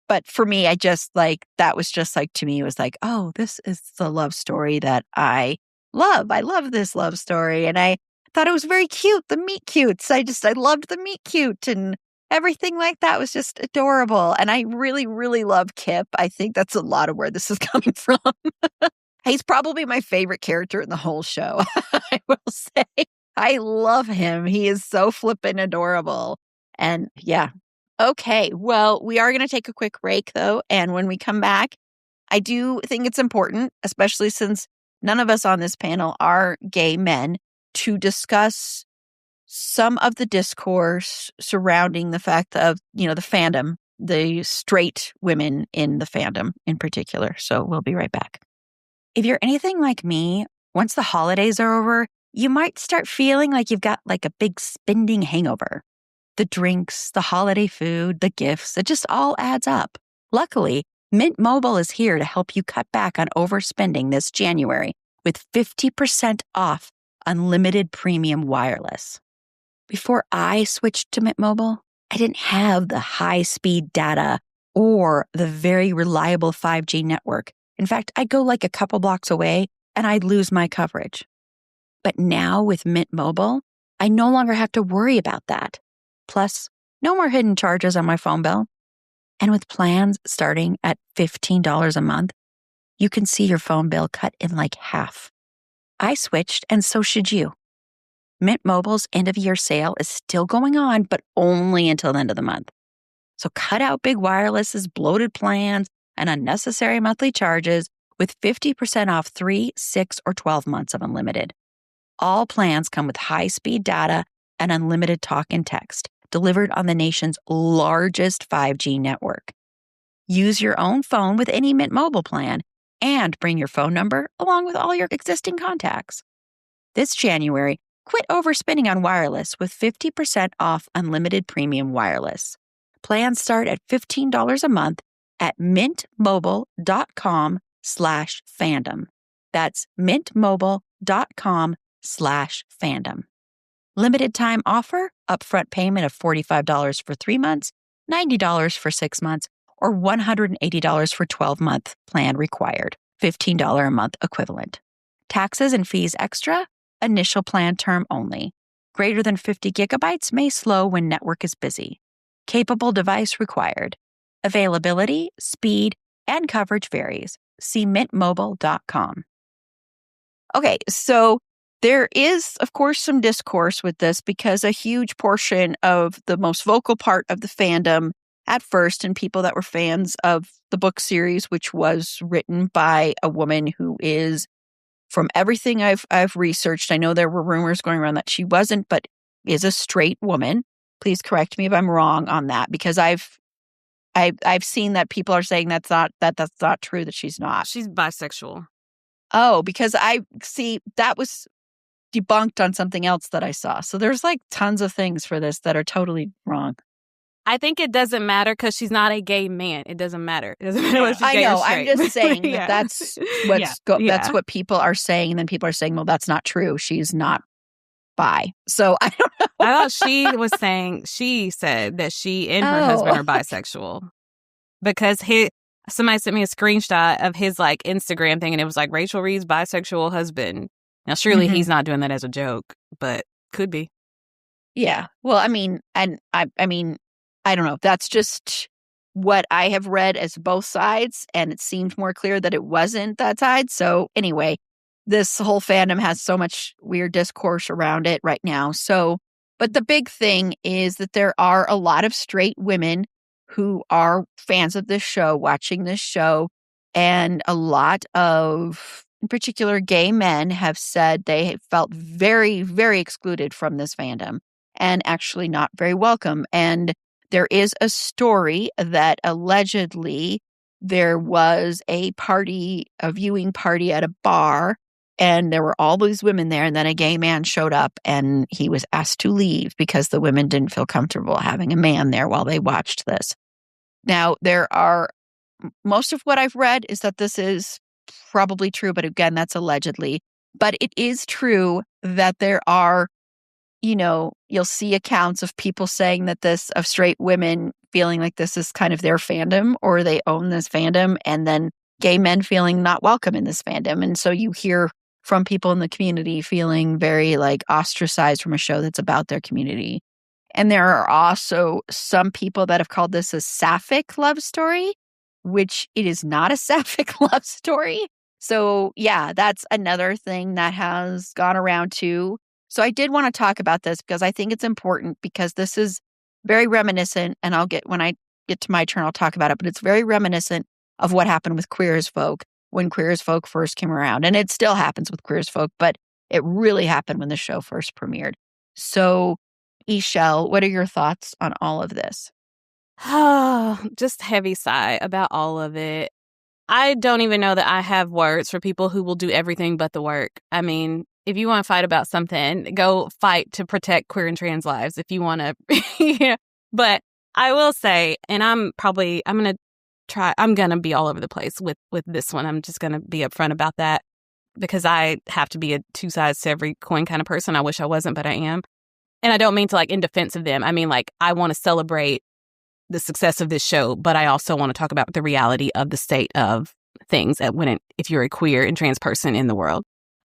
But for me, I just like that was just like, to me, it was like, oh, this is the love story that I love. I love this love story, and I thought it was very cute. The meet cutes. I loved the meet cute, and everything like that was just adorable. And I really, really love Kip. I think that's a lot of where this is coming from. He's probably my favorite character in the whole show, I will say. I love him. He is so flippin' adorable. And yeah. Okay, well, we are going to take a quick break, though. And when we come back, I do think it's important, especially since none of us on this panel are gay men, to discuss some of the discourse surrounding the fact of, the fandom, the straight women in the fandom in particular. So we'll be right back. If you're anything like me, once the holidays are over, you might start feeling like you've got like a big spending hangover. The drinks, the holiday food, the gifts, it just all adds up. Luckily, Mint Mobile is here to help you cut back on overspending this January with 50% off unlimited premium wireless. Before I switched to Mint Mobile, I didn't have the high-speed data or the very reliable 5G network. In fact, I'd go like a couple blocks away and I'd lose my coverage. But now with Mint Mobile, I no longer have to worry about that. Plus, no more hidden charges on my phone bill. And with plans starting at $15 a month, you can see your phone bill cut in like half. I switched, and so should you. Mint Mobile's end-of-year sale is still going on, but only until the end of the month. So cut out big wireless's bloated plans and unnecessary monthly charges with 50% off 3, 6, or 12 months of unlimited. All plans come with high-speed data and unlimited talk and text, delivered on the nation's largest 5G network. Use your own phone with any Mint Mobile plan and bring your phone number along with all your existing contacts. This January, quit overspending on wireless with 50% off unlimited premium wireless. Plans start at $15 a month at mintmobile.com/fandom. That's mintmobile.com/fandom. Limited time offer, upfront payment of $45 for 3 months, $90 for 6 months, or $180 for 12-month plan required, $15 a month equivalent. Taxes and fees extra, initial plan term only. Greater than 50 gigabytes may slow when network is busy. Capable device required. Availability, speed, and coverage varies. See mintmobile.com. Okay, so there is, of course, some discourse with this because a huge portion of the most vocal part of the fandom at first, and people that were fans of the book series, which was written by a woman who is, from everything I've researched, I know there were rumors going around that she wasn't, but is a straight woman. Please correct me if I'm wrong on that, because I've seen that people are saying that's not true, that she's not. She's bisexual. Oh, because I see that was debunked on something else that I saw. So there's like tons of things for this that are totally wrong. I think it doesn't matter because she's not a gay man. It doesn't matter. It doesn't matter what she's gay or straight. I'm just saying Yeah. that's that's what people are saying, and then people are saying, well, that's not true. She's not bi. So I don't know. I thought she said that she and her husband are bisexual because somebody sent me a screenshot of his like Instagram thing, and it was like Rachel Reed's bisexual husband. Now, surely he's not doing that as a joke, but could be. Yeah. Well, I mean, and I mean, I don't know. That's just what I have read as both sides, and it seemed more clear that it wasn't that side. So anyway, this whole fandom has so much weird discourse around it right now. So, but the big thing is that there are a lot of straight women who are fans of this show, watching this show, and a lot of, in particular, gay men have said they felt very, very excluded from this fandom and actually not very welcome. And there is a story that allegedly there was a viewing party at a bar, and there were all these women there, and then a gay man showed up and he was asked to leave because the women didn't feel comfortable having a man there while they watched this. Now, most of what I've read is that this is probably true, but again, that's allegedly. But it is true that there are, you'll see accounts of people saying that of straight women feeling like this is kind of their fandom, or they own this fandom, and then gay men feeling not welcome in this fandom. And so you hear from people in the community feeling very like ostracized from a show that's about their community. And there are also some people that have called this a sapphic love story, which it is not a sapphic love story. So yeah, that's another thing that has gone around too. So I did want to talk about this because I think it's important, because this is very reminiscent, and when I get to my turn, I'll talk about it, but it's very reminiscent of what happened with Queer as Folk when Queer as Folk first came around. And it still happens with Queer as Folk, but it really happened when the show first premiered. So, Ishelle, what are your thoughts on all of this? Just heavy sigh about all of it. I don't even know that I have words for people who will do everything but the work. I mean, if you want to fight about something, go fight to protect queer and trans lives if you want to. But I will say, and I'm going to be all over the place with this one. I'm just going to be upfront about that because I have to be a two sides to every coin kind of person. I wish I wasn't, but I am. And I don't mean to like in defense of them. I mean, like, I want to celebrate the success of this show, but I also want to talk about the reality of the state of things if you're a queer and trans person in the world.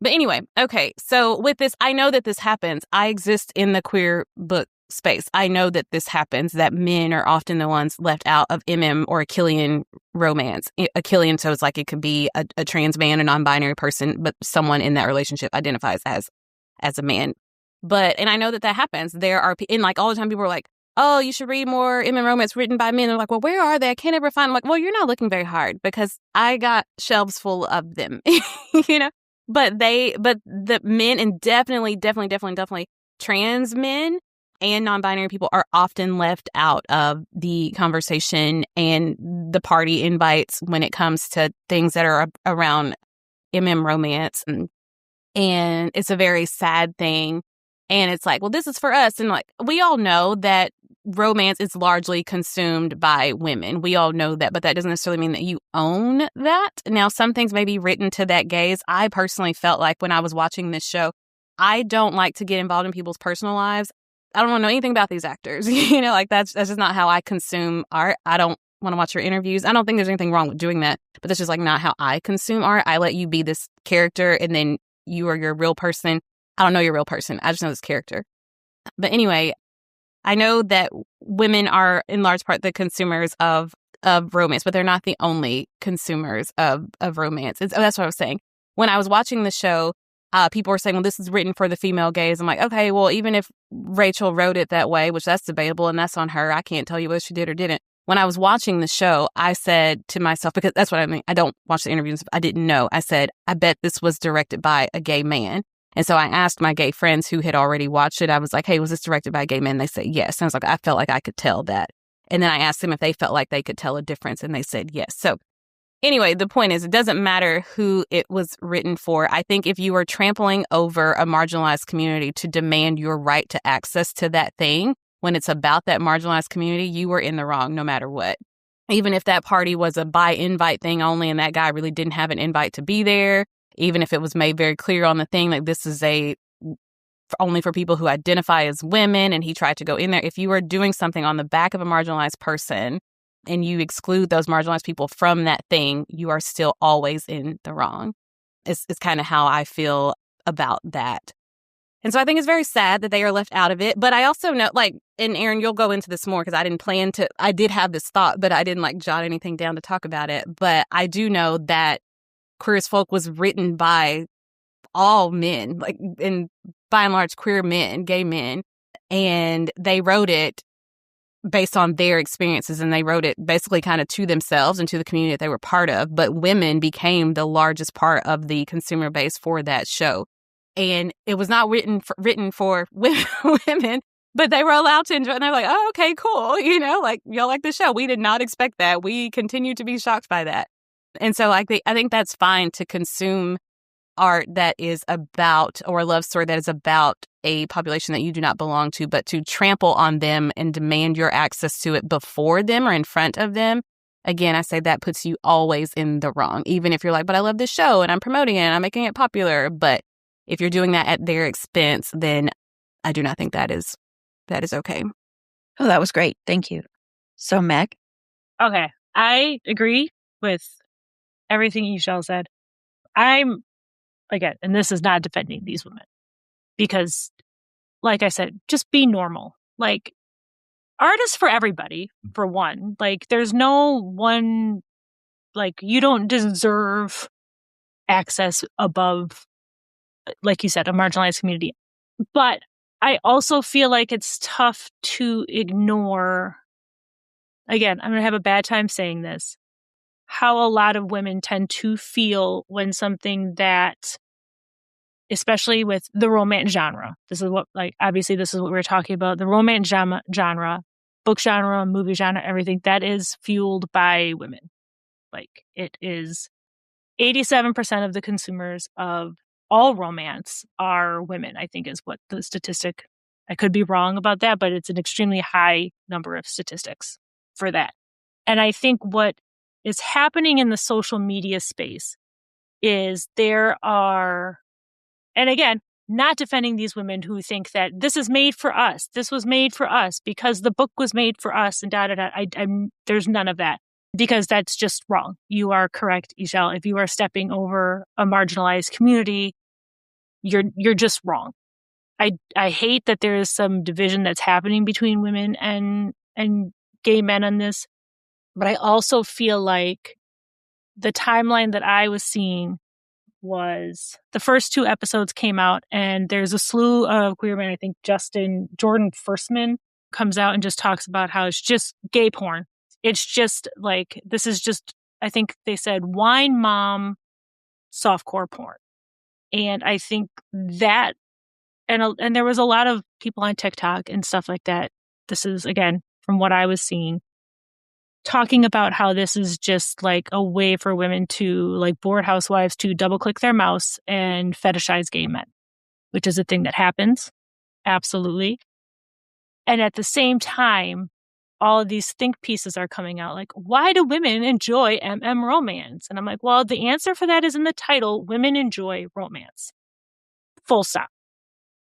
But anyway, okay, so with this, I know that this happens. I exist in the queer book space. I know that this happens, that men are often the ones left out of or Achillean romance. Achillean, so it's like it could be a trans man, a non-binary person, but someone in that relationship identifies as a man. And I know that happens. There are, and like all the time people are like, oh, you should read more romance written by men. They're like, well, where are they? I can't ever find them. Like, well, you're not looking very hard because I got shelves full of them, But the men, and definitely trans men and non-binary people, are often left out of the conversation and the party invites when it comes to things that are around romance. And And it's a very sad thing. And it's like, well, this is for us. And like, we all know that romance is largely consumed by women. We all know that, but that doesn't necessarily mean that you own that. Now, some things may be written to that gaze. I personally felt like when I was watching this show, I don't like to get involved in people's personal lives. I don't want to know anything about these actors. Like that's just not how I consume art. I don't want to watch your interviews. I don't think there's anything wrong with doing that, but that's just like not how I consume art. I let you be this character and then you are your real person. I don't know your real person. I just know this character. But anyway, I know that women are in large part the consumers of romance, but they're not the only consumers of romance. That's what I was saying. When I was watching the show, people were saying, well, this is written for the female gaze. I'm like, okay, well, even if Rachel wrote it that way, which that's debatable and that's on her, I can't tell you whether she did or didn't. When I was watching the show, I said to myself, because that's what I mean, I don't watch the interviews, I didn't know. I said, I bet this was directed by a gay man. And so I asked my gay friends who had already watched it. I was like, hey, was this directed by a gay man? They said yes. And I was like, I felt like I could tell that. And then I asked them if they felt like they could tell a difference. And they said yes. So anyway, the point is, it doesn't matter who it was written for. I think if you are trampling over a marginalized community to demand your right to access to that thing, when it's about that marginalized community, you were in the wrong no matter what. Even if that party was a by invite thing only and that guy really didn't have an invite to be there, even if it was made very clear on the thing, like this is only for people who identify as women, and he tried to go in there. If you are doing something on the back of a marginalized person and you exclude those marginalized people from that thing, you are still always in the wrong. It's kind of how I feel about that. And so I think it's very sad that they are left out of it. But I also know, like, and Erin, you'll go into this more because I did have this thought, but I didn't jot anything down to talk about it. But I do know that Queer as Folk was written by all men, and by and large, queer men, gay men. And they wrote it based on their experiences, and they wrote it basically kind of to themselves and to the community that they were part of. But women became the largest part of the consumer base for that show. And it was not written for women, but they were allowed to enjoy it. And they're like, oh, okay, cool. Y'all like the show. We did not expect that. We continue to be shocked by that. And so I think that's fine to consume art that is about, or a love story that is about a population that you do not belong to, but to trample on them and demand your access to it before them or in front of them. Again, I say that puts you always in the wrong, even if you're like, but I love this show and I'm promoting it and I'm making it popular. But if you're doing that at their expense, then I do not think that is okay. Oh, that was great. Thank you. So, Meg? Okay. I agree with everything Michelle said. Again, and this is not defending these women, because, like I said, just be normal. Art is for everybody, for one. There's no one, you don't deserve access above, like you said, a marginalized community. But I also feel like it's tough to ignore, again, I'm going to have a bad time saying this, how a lot of women tend to feel when something that, especially with the romance genre, this is what, obviously this is what we're talking about, the romance genre, book genre, movie genre, everything, that is fueled by women. It is 87% of the consumers of all romance are women, I think is what the statistic, I could be wrong about that, but it's an extremely high number of statistics for that. And I think what is happening in the social media space is there are, and again, not defending these women who think that this is made for us. This was made for us because the book was made for us and da-da-da. There's none of that, because that's just wrong. You are correct, Michelle. If you are stepping over a marginalized community, you're just wrong. I hate that there is some division that's happening between women and gay men on this. But I also feel like the timeline that I was seeing was the first 2 episodes came out, and there's a slew of queer men. I think Jordan Firstman comes out and just talks about how it's just gay porn. It's just this is just, I think they said, wine mom softcore porn. And I think that, and there was a lot of people on TikTok and stuff like that. This is, again, from what I was seeing, talking about how this is just like a way for women to, like bored housewives, to double click their mouse and fetishize gay men, which is a thing that happens. Absolutely. And at the same time, all of these think pieces are coming out like, why do women enjoy romance? And I'm like, well, the answer for that is in the title. Women enjoy romance. Full stop.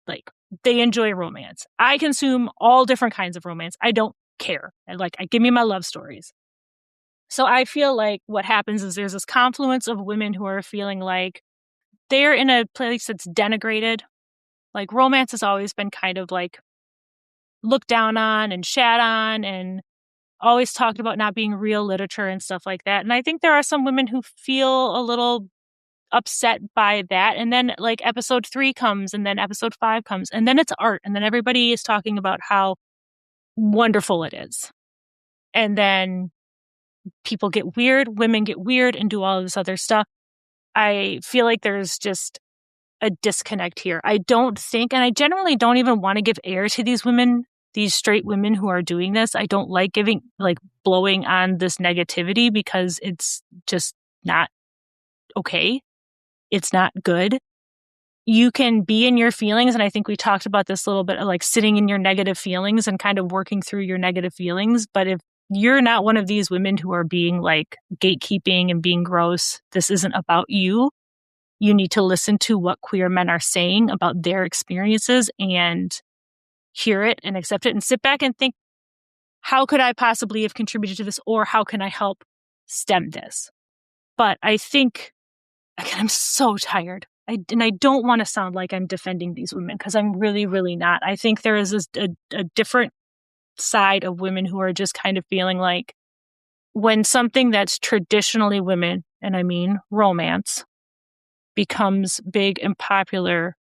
Like, they enjoy romance. I consume all different kinds of romance. I don't care. I give me my love stories. So I feel like what happens is there's this confluence of women who are feeling like they're in a place that's denigrated. Like, romance has always been kind of like looked down on and shat on and always talked about not being real literature and stuff like that. And I think there are some women who feel a little upset by that. And then like episode 3 comes, and then episode 5 comes, and then it's art. And then everybody is talking about how wonderful it is. And then people get weird, women get weird and do all of this other stuff. I feel like there's just a disconnect here. I don't think, and I generally don't even want to give air to these women, these straight women who are doing this. I don't like blowing on this negativity because it's just not okay. It's not good. You can be in your feelings. And I think we talked about this a little bit, like sitting in your negative feelings and kind of working through your negative feelings. But if you're not one of these women who are being like gatekeeping and being gross, this isn't about you. You need to listen to what queer men are saying about their experiences and hear it and accept it and sit back and think, how could I possibly have contributed to this, or how can I help stem this? But I think, again, I'm so tired. I don't want to sound like I'm defending these women because I'm really, really not. I think there is a different side of women who are just kind of feeling like when something that's traditionally women, and I mean romance, becomes big and popular,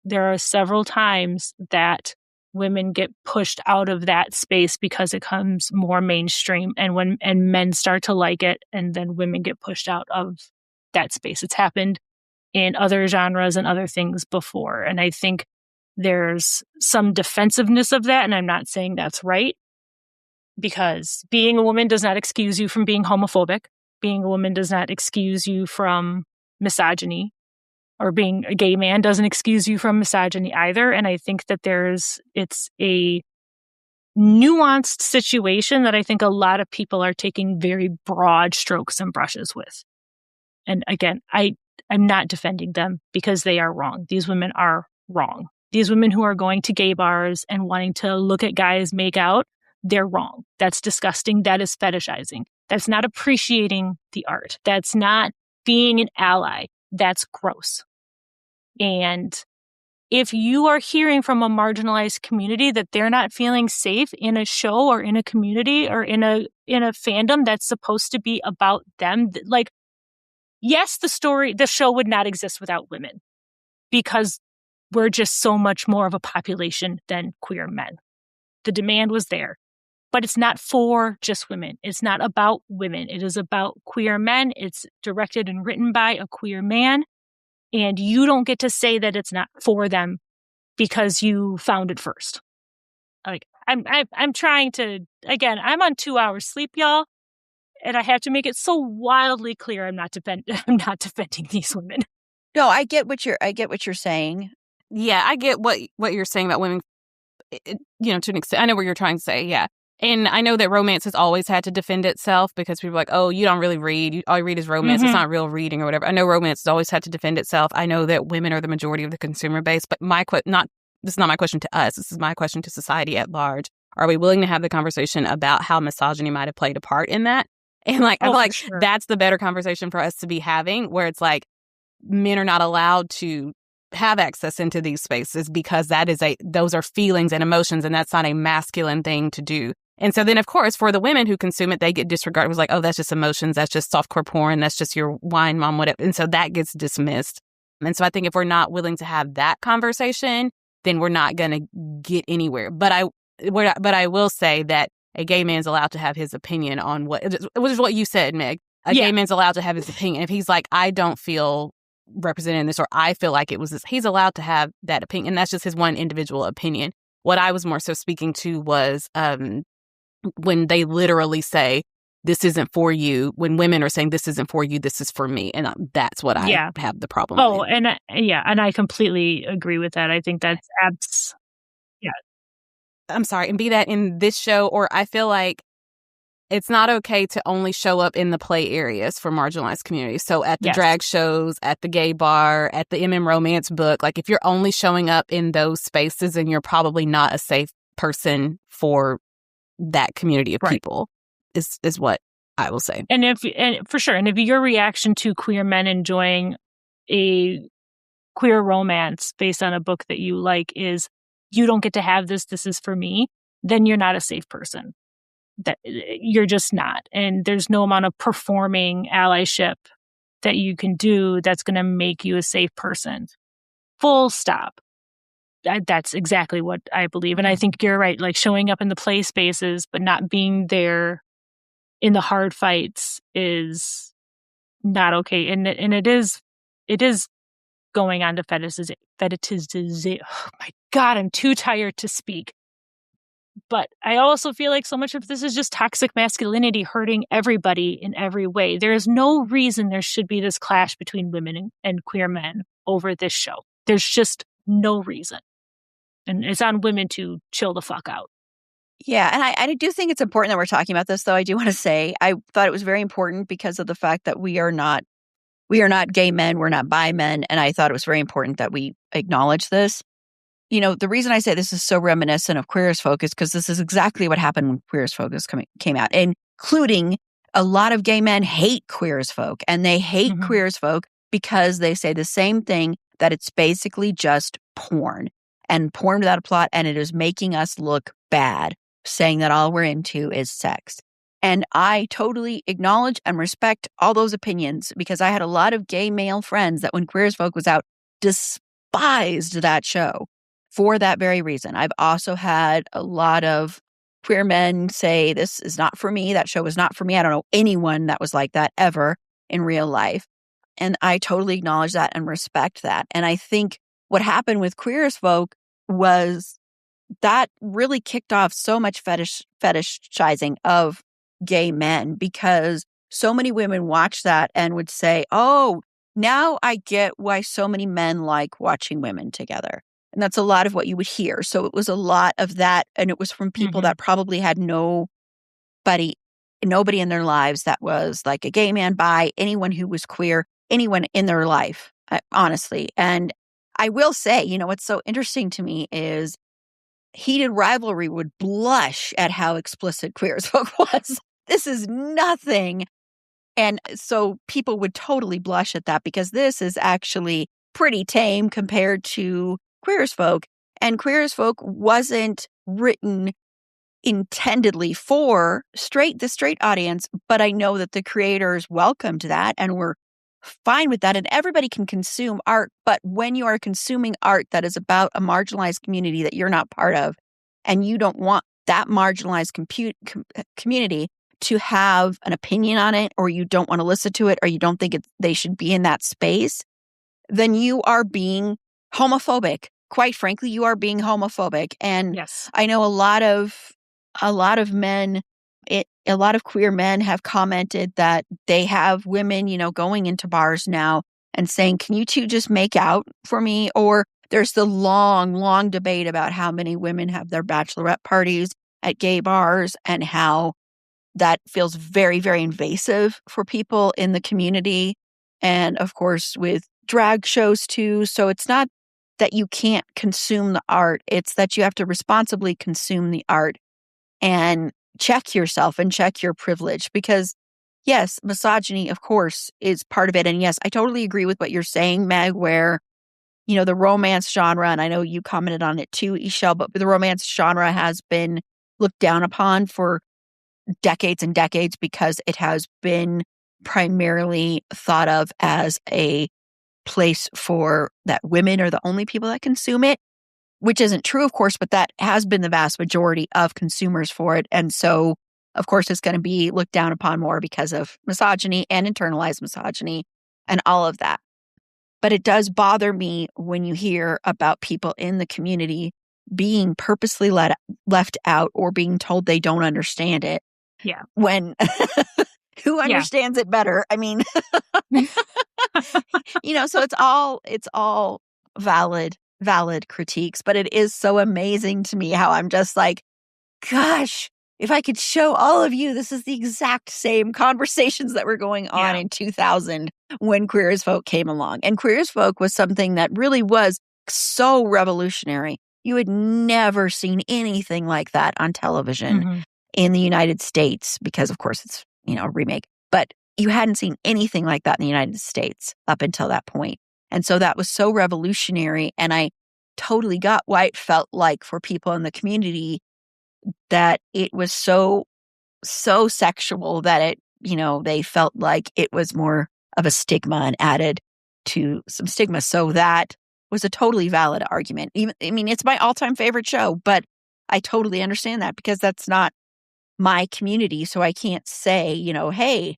there are several times that women get pushed out of that space because it comes more mainstream, and men start to like it, and then women get pushed out of that space. It's happened in other genres and other things before. And I think there's some defensiveness of that. And I'm not saying that's right, because being a woman does not excuse you from being homophobic. Being a woman does not excuse you from misogyny, or being a gay man doesn't excuse you from misogyny either. And I think that it's a nuanced situation that I think a lot of people are taking very broad strokes and brushes with. And again, I'm not defending them because they are wrong. These women are wrong. These women who are going to gay bars and wanting to look at guys make out, they're wrong. That's disgusting. That is fetishizing. That's not appreciating the art. That's not being an ally. That's gross. And if you are hearing from a marginalized community that they're not feeling safe in a show or in a community or in a fandom that's supposed to be about them, like, yes, the show would not exist without women because we're just so much more of a population than queer men. The demand was there, but it's not for just women. It's not about women. It is about queer men. It's directed and written by a queer man. And you don't get to say that it's not for them because you found it first. Like, I'm trying to, again, I'm on 2 hours sleep, y'all. And I have to make it so wildly clear I'm not defending these women. No, I get what you're saying. Yeah, I get what you're saying about women, to an extent. I know what you're trying to say, yeah. And I know that romance has always had to defend itself because people are like, oh, you don't really read. All you read is romance. Mm-hmm. It's not real reading or whatever. I know romance has always had to defend itself. I know that women are the majority of the consumer base. But this is not my question to us. This is my question to society at large. Are we willing to have the conversation about how misogyny might have played a part in that? And I feel like sure. That's the better conversation for us to be having, where it's like men are not allowed to have access into these spaces because those are feelings and emotions, and that's not a masculine thing to do. And so then, of course, for the women who consume it, they get disregarded. It was like, oh, that's just emotions. That's just softcore porn. That's just your wine mom, whatever. And so that gets dismissed. And so I think if we're not willing to have that conversation, then we're not going to get anywhere. But I will say that a gay man's allowed to have his opinion on which is what you said, Meg. Gay man's allowed to have his opinion. If he's like, I don't feel represented in this, or I feel like it was this, he's allowed to have that opinion. And that's just his one individual opinion. What I was more so speaking to was when they literally say, this isn't for you. When women are saying this isn't for you, this is for me. And that's what I have the problem with. And I completely agree with that. I think that's I'm sorry. And be that in this show, or I feel like it's not okay to only show up in the play areas for marginalized communities. So at the drag shows, at the gay bar, at the romance book, like if you're only showing up in those spaces, then you're probably not a safe person for that community of people, is what I will say. And for sure. And if your reaction to queer men enjoying a queer romance based on a book that you like is, you don't get to have this is for me, then you're not a safe person. That you're just not. And there's no amount of performing allyship that you can do that's going to make you a safe person. Full stop. That's exactly what I believe. And I think you're right. Like showing up in the play spaces, but not being there in the hard fights is not okay. And it is going on to fetishize. Oh my God, I'm too tired to speak. But I also feel like so much of this is just toxic masculinity hurting everybody in every way. There is no reason there should be this clash between women and queer men over this show. There's just no reason. And it's on women to chill the fuck out. Yeah, and I do think it's important that we're talking about this, though. I do want to say I thought it was very important because of the fact that we are not gay men, we're not bi men, and I thought it was very important that we acknowledge this. You know, the reason I say this is so reminiscent of Queer as Folk is because this is exactly what happened when Queer as Folk came out, including a lot of gay men hate Queer as Folk, and they hate Queer as Folk because they say the same thing, that it's basically just porn, and porn without a plot, and it is making us look bad, saying that all we're into is sex. And I totally acknowledge and respect all those opinions because I had a lot of gay male friends that when Queer as Folk was out, despised that show. For that very reason. I've also had a lot of queer men say, this is not for me. That show was not for me. I don't know anyone that was like that ever in real life. And I totally acknowledge that and respect that. And I think what happened with Queer as Folk was that really kicked off so much fetishizing of gay men because so many women watched that and would say, oh, now I get why so many men like watching women together. And that's a lot of what you would hear. So it was a lot of that. And it was from people that probably had nobody in their lives that was like a gay man, bi, anyone who was queer, anyone in their life, honestly. And I will say, you know, what's so interesting to me is Heated Rivalry would blush at how explicit Queer as Folk was. This is nothing. And so people would totally blush at that because this is actually pretty tame compared to Queer as Folk. And Queer as Folk wasn't written intendedly for the straight audience, but I know that the creators welcomed that and were fine with that. And everybody can consume art, but when you are consuming art that is about a marginalized community that you're not part of, and you don't want that marginalized community to have an opinion on it, or you don't want to listen to it, or you don't think they should be in that space, then you are being homophobic. Quite frankly, you are being homophobic. And I know a lot of men, a lot of queer men have commented that they have women, you know, going into bars now and saying, can you two just make out for me? Or there's the long, long debate about how many women have their bachelorette parties at gay bars and how that feels very, very invasive for people in the community. And of course, with drag shows too. So it's not that you can't consume the art. It's that you have to responsibly consume the art and check yourself and check your privilege. Because yes, misogyny, of course, is part of it. And yes, I totally agree with what you're saying, Meg, where, you know, the romance genre, and I know you commented on it too, Ishel, but the romance genre has been looked down upon for decades and decades because it has been primarily thought of as a place for that women are the only people that consume it, which isn't true, of course, but that has been the vast majority of consumers for it. And so, of course, it's going to be looked down upon more because of misogyny and internalized misogyny and all of that. But it does bother me when you hear about people in the community being purposely left out or being told they don't understand it Yeah. When who Yeah. understands it better? I mean, so it's all valid critiques, but it is so amazing to me how I'm just like, gosh, if I could show all of you, this is the exact same conversations that were going on in 2000 when Queer as Folk came along. And Queer as Folk was something that really was so revolutionary. You had never seen anything like that on television in the United States because, of course, it's, a remake. But you hadn't seen anything like that in the United States up until that point. And so that was so revolutionary. And I totally got why it felt like for people in the community that it was so sexual that it, they felt like it was more of a stigma and added to some stigma. So that was a totally valid argument. It's my all-time favorite show, but I totally understand that because that's not my community. So I can't say, hey,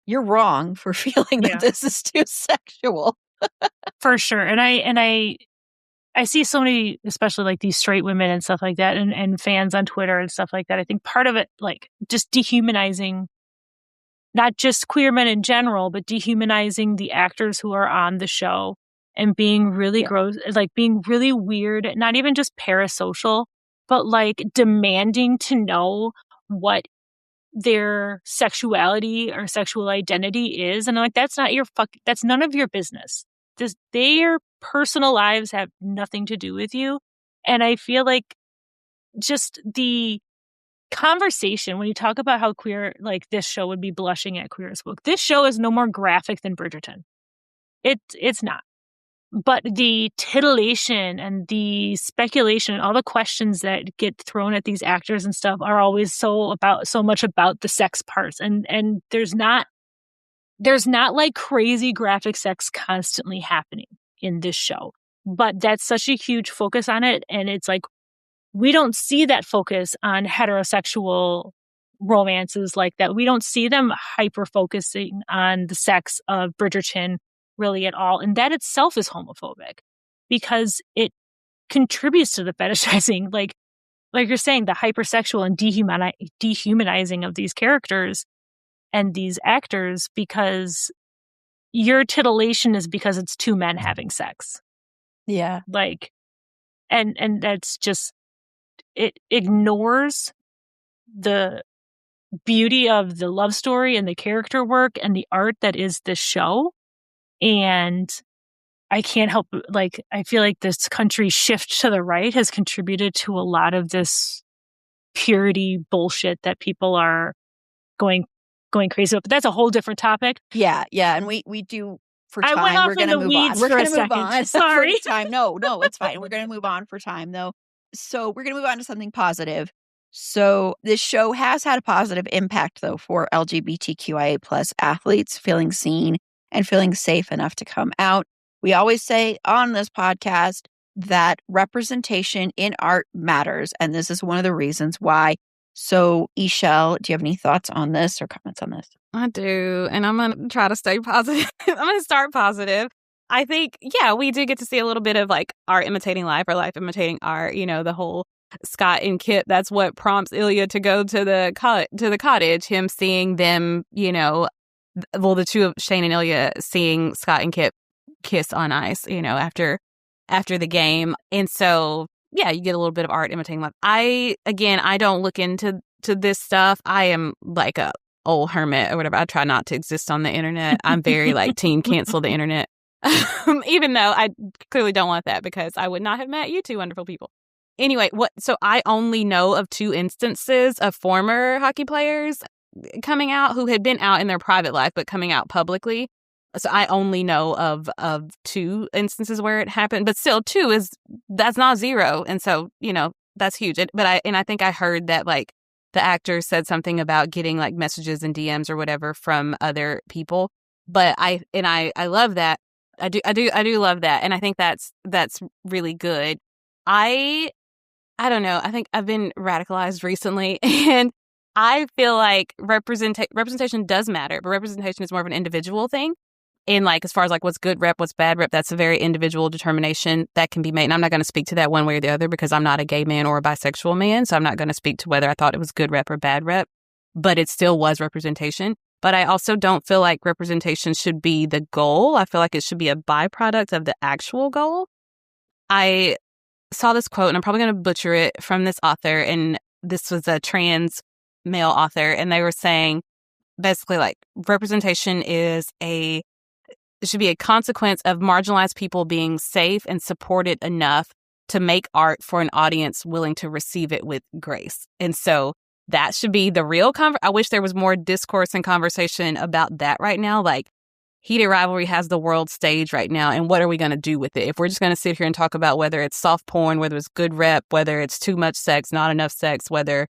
you're wrong for feeling that this is too sexual. For sure. And I see so many, especially like these straight women and stuff like that, and fans on Twitter and stuff like that. I think part of it, like just dehumanizing, not just queer men in general, but dehumanizing the actors who are on the show and being really gross, like being really weird, not even just parasocial, but like demanding to know what their sexuality or sexual identity is. And I'm like, that's none of your business. Their personal lives have nothing to do with you. And I feel like just the conversation when you talk about how queer, like this show would be blushing at Queer as Folk. This show is no more graphic than Bridgerton. It's not. But the titillation and the speculation and all the questions that get thrown at these actors and stuff are always so much about the sex parts. And there's not like crazy graphic sex constantly happening in this show. But that's such a huge focus on it. And it's like, we don't see that focus on heterosexual romances like that. We don't see them hyper focusing on the sex of Bridgerton really at all. And that itself is homophobic because it contributes to the fetishizing, like you're saying, the hypersexual and dehumanizing of these characters and these actors, because your titillation is because it's two men having sex. Yeah. Like, and that's just, it ignores the beauty of the love story and the character work and the art that is this show. And I can't help, like, I feel like this country's shift to the right has contributed to a lot of this purity bullshit that people are going crazy about. But that's a whole different topic. Yeah. And we do, for time, I went off we're going to move on. We're going to move on. Sorry. For time. No, it's fine. We're going to move on for time, though. So we're going to move on to something positive. So this show has had a positive impact, though, for LGBTQIA plus athletes feeling seen and feeling safe enough to come out. We always say on this podcast that representation in art matters. And this is one of the reasons why. So, Ishel, do you have any thoughts on this or comments on this? I do. And I'm going to try to stay positive. I'm going to start positive. I think, we do get to see a little bit of like art imitating life or life imitating art. The whole Scott and Kip, that's what prompts Ilya to go to the cottage, him seeing them, the two of Shane and Ilya seeing Scott and Kip kiss on ice, after the game. And so, you get a little bit of art imitating life. I don't look into this stuff. I am like a old hermit or whatever. I try not to exist on the internet. I'm very like team cancel the internet. Even though I clearly don't want that because I would not have met you two wonderful people. Anyway, so I only know of 2 instances of former hockey players coming out who had been out in their private life, but coming out publicly. So I only know of 2 instances where it happened, but still that's not 0. And so, that's huge. But I think I heard that like the actor said something about getting like messages and DMs or whatever from other people. But I love that. I do love that. And I think that's really good. I don't know. I think I've been radicalized recently and I feel like representation does matter, but representation is more of an individual thing. And like, as far as like what's good rep, what's bad rep, that's a very individual determination that can be made. And I'm not going to speak to that one way or the other because I'm not a gay man or a bisexual man. So I'm not going to speak to whether I thought it was good rep or bad rep. but it still was representation. But I also don't feel like representation should be the goal. I feel like it should be a byproduct of the actual goal. I saw this quote, and I'm probably going to butcher it, from this author, and this was a trans male author, and they were saying basically like representation it should be a consequence of marginalized people being safe and supported enough to make art for an audience willing to receive it with grace. And so that should be the real I wish there was more discourse and conversation about that right now. Like, Heated Rivalry has the world stage right now, and what are we going to do with it? If we're just going to sit here and talk about whether it's soft porn, whether it's good rep, whether it's too much sex, not enough sex, whether,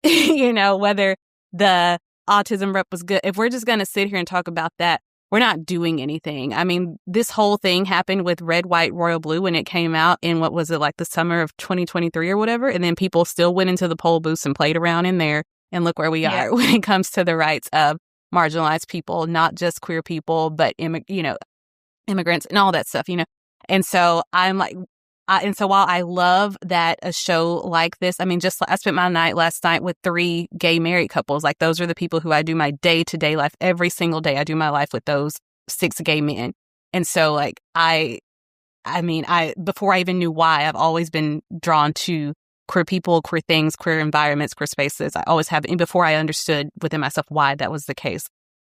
whether the autism rep was good. If we're just going to sit here and talk about that, we're not doing anything. I mean, this whole thing happened with Red, White, Royal Blue when it came out in, what was it, like the summer of 2023 or whatever. And then people still went into the poll booths and played around in there. And look where we are when it comes to the rights of marginalized people, not just queer people, but, immigrants and all that stuff, And so I'm like, and so while I love that a show like this, I mean, I spent my night last night with 3 gay married couples. Like, those are the people who I do my day-to-day life. Every single day I do my life with those 6 gay men. And so like, before I even knew why, I've always been drawn to queer people, queer things, queer environments, queer spaces. I always have, and before I understood within myself why that was the case.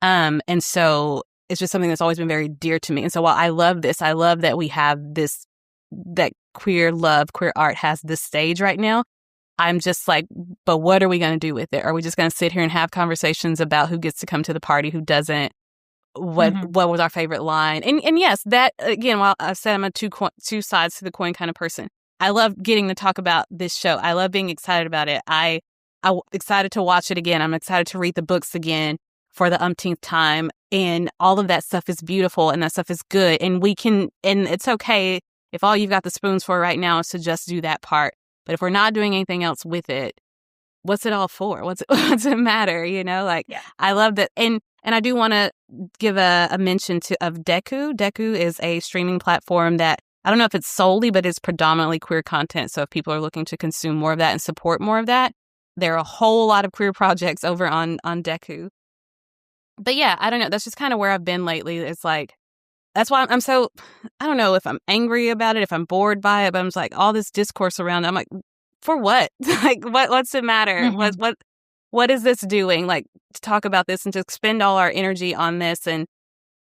And so it's just something that's always been very dear to me. And so while I love this, I love that we have this, that queer art has this stage right now. I'm just like, but what are we going to do with it? Are we just going to sit here and have conversations about who gets to come to the party, who doesn't? What was our favorite line? And yes, that, again, while I've said I'm a two sides to the coin kind of person, I love getting to talk about this show. I love being excited about it. I'm excited to watch it again. I'm excited to read the books again for the umpteenth time. And all of that stuff is beautiful, and that stuff is good. And it's okay if all you've got the spoons for right now is to just do that part. But if we're not doing anything else with it, what's it all for? What's it matter? I love that. And I do want to give a mention of Deku. Deku is a streaming platform that, I don't know if it's solely, but it's predominantly queer content. So if people are looking to consume more of that and support more of that, there are a whole lot of queer projects over on Deku. But yeah, I don't know. That's just kind of where I've been lately. It's like, that's why I'm so, I don't know if I'm angry about it, if I'm bored by it, but I'm just like, all this discourse around it, I'm like, for what? Like, what's the matter? Mm-hmm. What is this doing? Like, to talk about this and to expend all our energy on this. And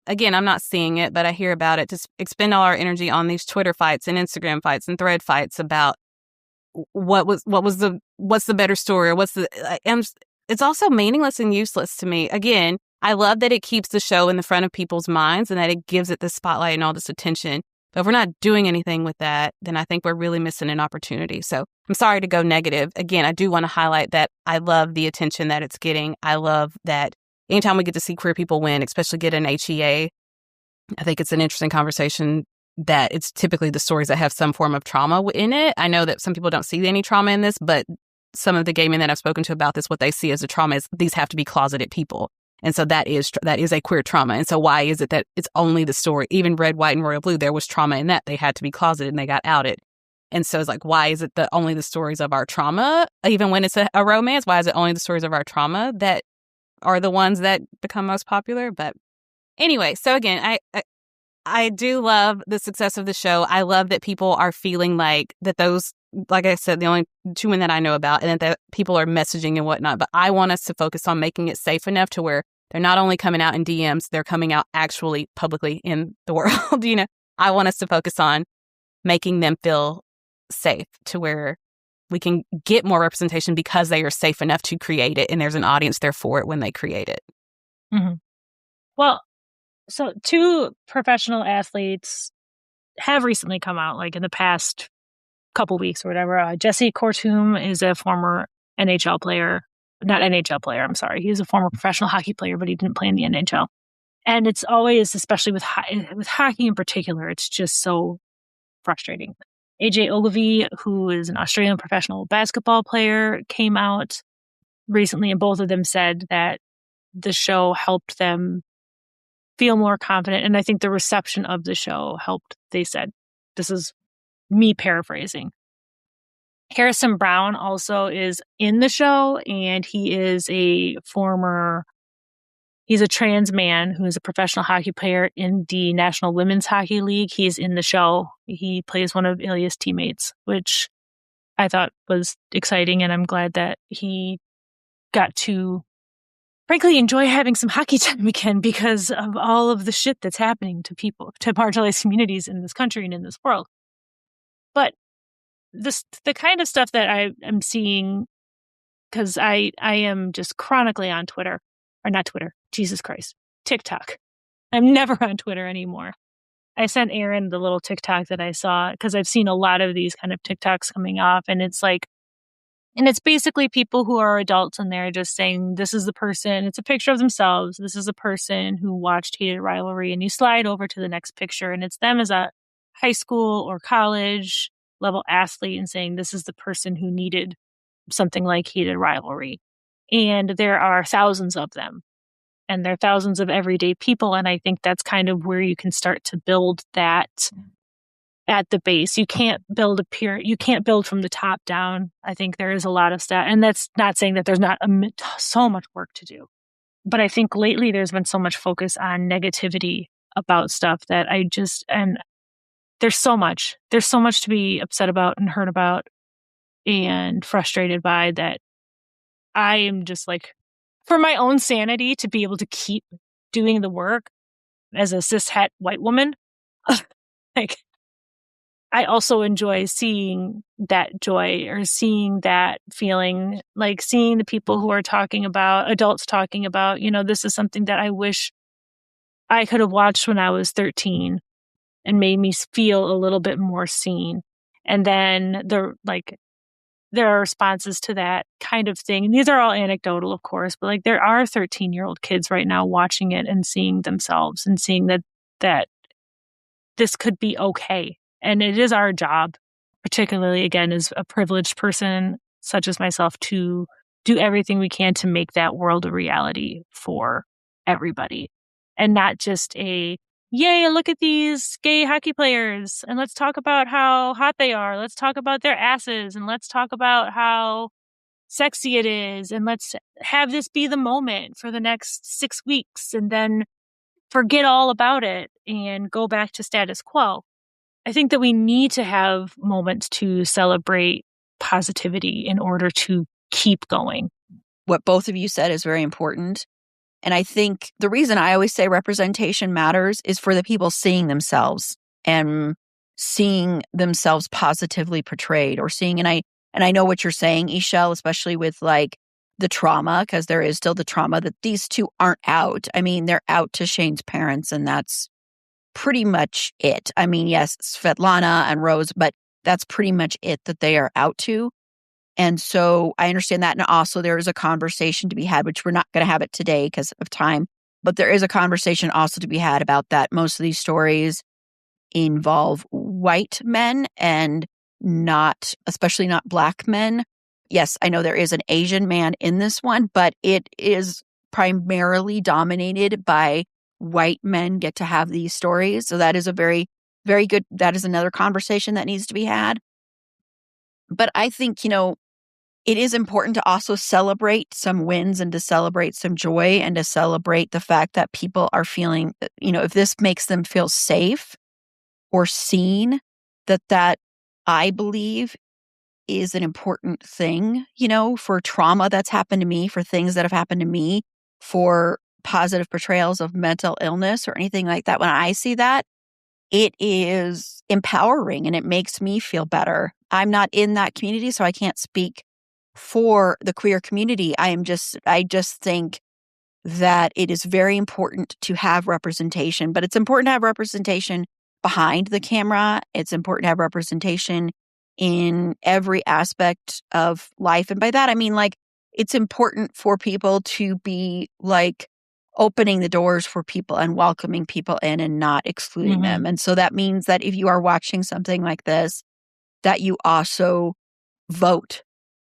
again, I'm not seeing it, but I hear about it. To expend all our energy on these Twitter fights and Instagram fights and thread fights about what's the better story, or it's also meaningless and useless to me. Again, I love that it keeps the show in the front of people's minds and that it gives it the spotlight and all this attention. But if we're not doing anything with that, then I think we're really missing an opportunity. So I'm sorry to go negative. Again, I do want to highlight that I love the attention that it's getting. I love that anytime we get to see queer people win, especially get an HEA, I think it's an interesting conversation that it's typically the stories that have some form of trauma in it. I know that some people don't see any trauma in this, but some of the gay men that I've spoken to about this, what they see as a trauma is these have to be closeted people. And so that is a queer trauma. And so why is it that it's only the story? Even Red, White, and Royal Blue, there was trauma in that. They had to be closeted and they got outed. And so it's like, why is it only the stories of our trauma? Even when it's a romance, why is it only the stories of our trauma that are the ones that become most popular? But anyway, so again, I do love the success of the show. I love that people are feeling like that those, like I said, the only 2 men that I know about, and that people are messaging and whatnot. But I want us to focus on making it safe enough to where they're not only coming out in DMs, they're coming out actually publicly in the world. I want us to focus on making them feel safe to where we can get more representation because they are safe enough to create it. And there's an audience there for it when they create it. Mm-hmm. Well, so 2 professional athletes have recently come out, like in the past couple weeks or whatever. Jesse Kortum is a former NHL player. Not NHL player, I'm sorry. He's a former professional hockey player, but he didn't play in the NHL. And it's always, especially with hockey in particular, it's just so frustrating. AJ Ogilvy, who is an Australian professional basketball player, came out recently, and both of them said that the show helped them feel more confident. And I think the reception of the show helped. They said, this is me paraphrasing. Harrison Brown also is in the show, and he is he's a trans man who is a professional hockey player in the National Women's Hockey League. He's in the show. He plays one of Ilya's teammates, which I thought was exciting, and I'm glad that he got to, frankly, enjoy having some hockey time again because of all of the shit that's happening to people, to marginalized communities in this country and in this world. But the kind of stuff that I am seeing, because I am just chronically on Twitter, or not Twitter, Jesus Christ, TikTok. I'm never on Twitter anymore. I sent Erin the little TikTok that I saw because I've seen a lot of these kind of TikToks coming off, and it's basically people who are adults and they're just saying, this is the person, it's a picture of themselves. This is a person who watched Hated Rivalry, and you slide over to the next picture and it's them as a high school or college level athlete and saying, this is the person who needed something like Hated Rivalry. And there are thousands of them, and there are thousands of everyday people. And I think that's kind of where you can start to build that at the base. You can't build you can't build from the top down. I think there is a lot of stuff, and that's not saying that there's not so much work to do. But I think lately there's been so much focus on negativity about stuff that and there's so much to be upset about and hurt about and frustrated by, that I am just for my own sanity to be able to keep doing the work as a cishet white woman, I also enjoy seeing that joy, or seeing that feeling, seeing the people who are adults talking about, this is something that I wish I could have watched when I was 13 and made me feel a little bit more seen. And then there are responses to that kind of thing. And these are all anecdotal, of course, but there are 13-year-old kids right now watching it and seeing themselves and seeing that this could be okay. And it is our job, particularly, again, as a privileged person such as myself, to do everything we can to make that world a reality for everybody. And not just yay, look at these gay hockey players, and let's talk about how hot they are. Let's talk about their asses, and let's talk about how sexy it is. And let's have this be the moment for the next 6 weeks, and then forget all about it and go back to status quo. I think that we need to have moments to celebrate positivity in order to keep going. What both of you said is very important. And I think the reason I always say representation matters is for the people seeing themselves and seeing themselves positively portrayed, or seeing, and I know what you're saying, Ishel, especially with the trauma, because there is still the trauma that these two aren't out. I mean, they're out to Shane's parents, and that's pretty much it. I mean, yes, Svetlana and Rose, but that's pretty much it that they are out to. And so I understand that. And also there is a conversation to be had, which we're not going to have it today because of time, but there is a conversation also to be had about that. Most of these stories involve white men and especially not Black men. Yes, I know there is an Asian man in this one, but it is primarily dominated by white men get to have these stories. So that is a very, very good, that is another conversation that needs to be had. But I think, it is important to also celebrate some wins and to celebrate some joy and to celebrate the fact that people are feeling, if this makes them feel safe or seen, that I believe is an important thing, for trauma that's happened to me, for things that have happened to me, for positive portrayals of mental illness or anything like that. When I see that, it is empowering and it makes me feel better. I'm not in that community, so I can't speak for the queer community. I just think that it is very important to have representation, but it's important to have representation behind the camera. It's important to have representation in every aspect of life. And by that, I mean, it's important for people to be opening the doors for people and welcoming people in and not excluding them. And so that means that if you are watching something like this, that you also vote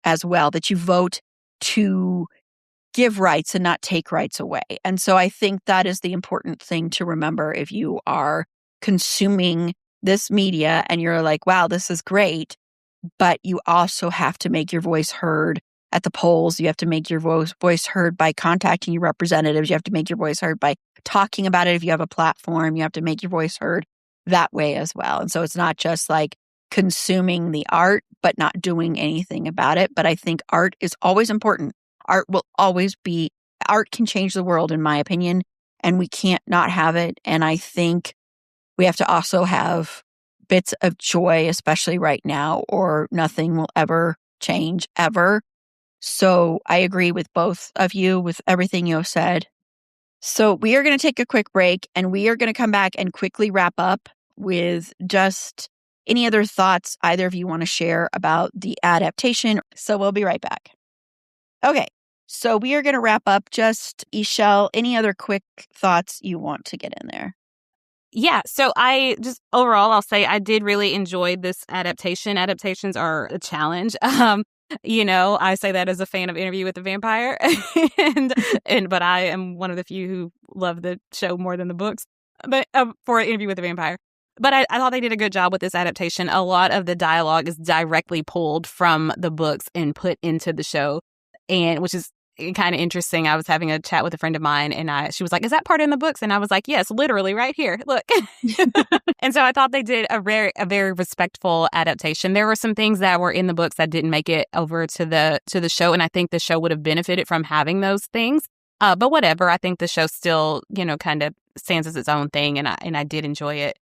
as well, that you vote to give rights and not take rights away. And so I think that is the important thing to remember if you are consuming this media and you're like, wow, this is great. but you also have to make your voice heard at the polls. You have to make your voice heard by contacting your representatives. You have to make your voice heard by talking about it. If you have a platform, you have to make your voice heard that way as well. And so it's not just like consuming the art, but not doing anything about it. But I think art is always important. Art will always be, art can change the world, in my opinion, and we can't not have it. And I think we have to also have bits of joy, especially right now, or nothing will ever change ever. So I agree with both of you with everything you have said. So we are going to take a quick break, and we are going to come back and quickly wrap up with just any other thoughts either of you want to share about the adaptation. So we'll be right back. Okay, so we are going to wrap up. Just, Ishel, any other quick thoughts you want to get in there? Yeah, so I just overall, I'll say I did really enjoy this adaptation. Adaptations are a challenge. I say that as a fan of Interview with the Vampire, but I am one of the few who love the show more than the books. But for Interview with the Vampire, but I thought they did a good job with this adaptation. A lot of the dialogue is directly pulled from the books and put into the show, and which is kind of interesting. I was having a chat with a friend of mine, and she was like, "Is that part in the books?" And I was like, "Yes, literally right here. Look." And so I thought they did a very respectful adaptation. There were some things that were in the books that didn't make it over to the show, and I think the show would have benefited from having those things. But whatever, I think the show still, kind of stands as its own thing, and I did enjoy it.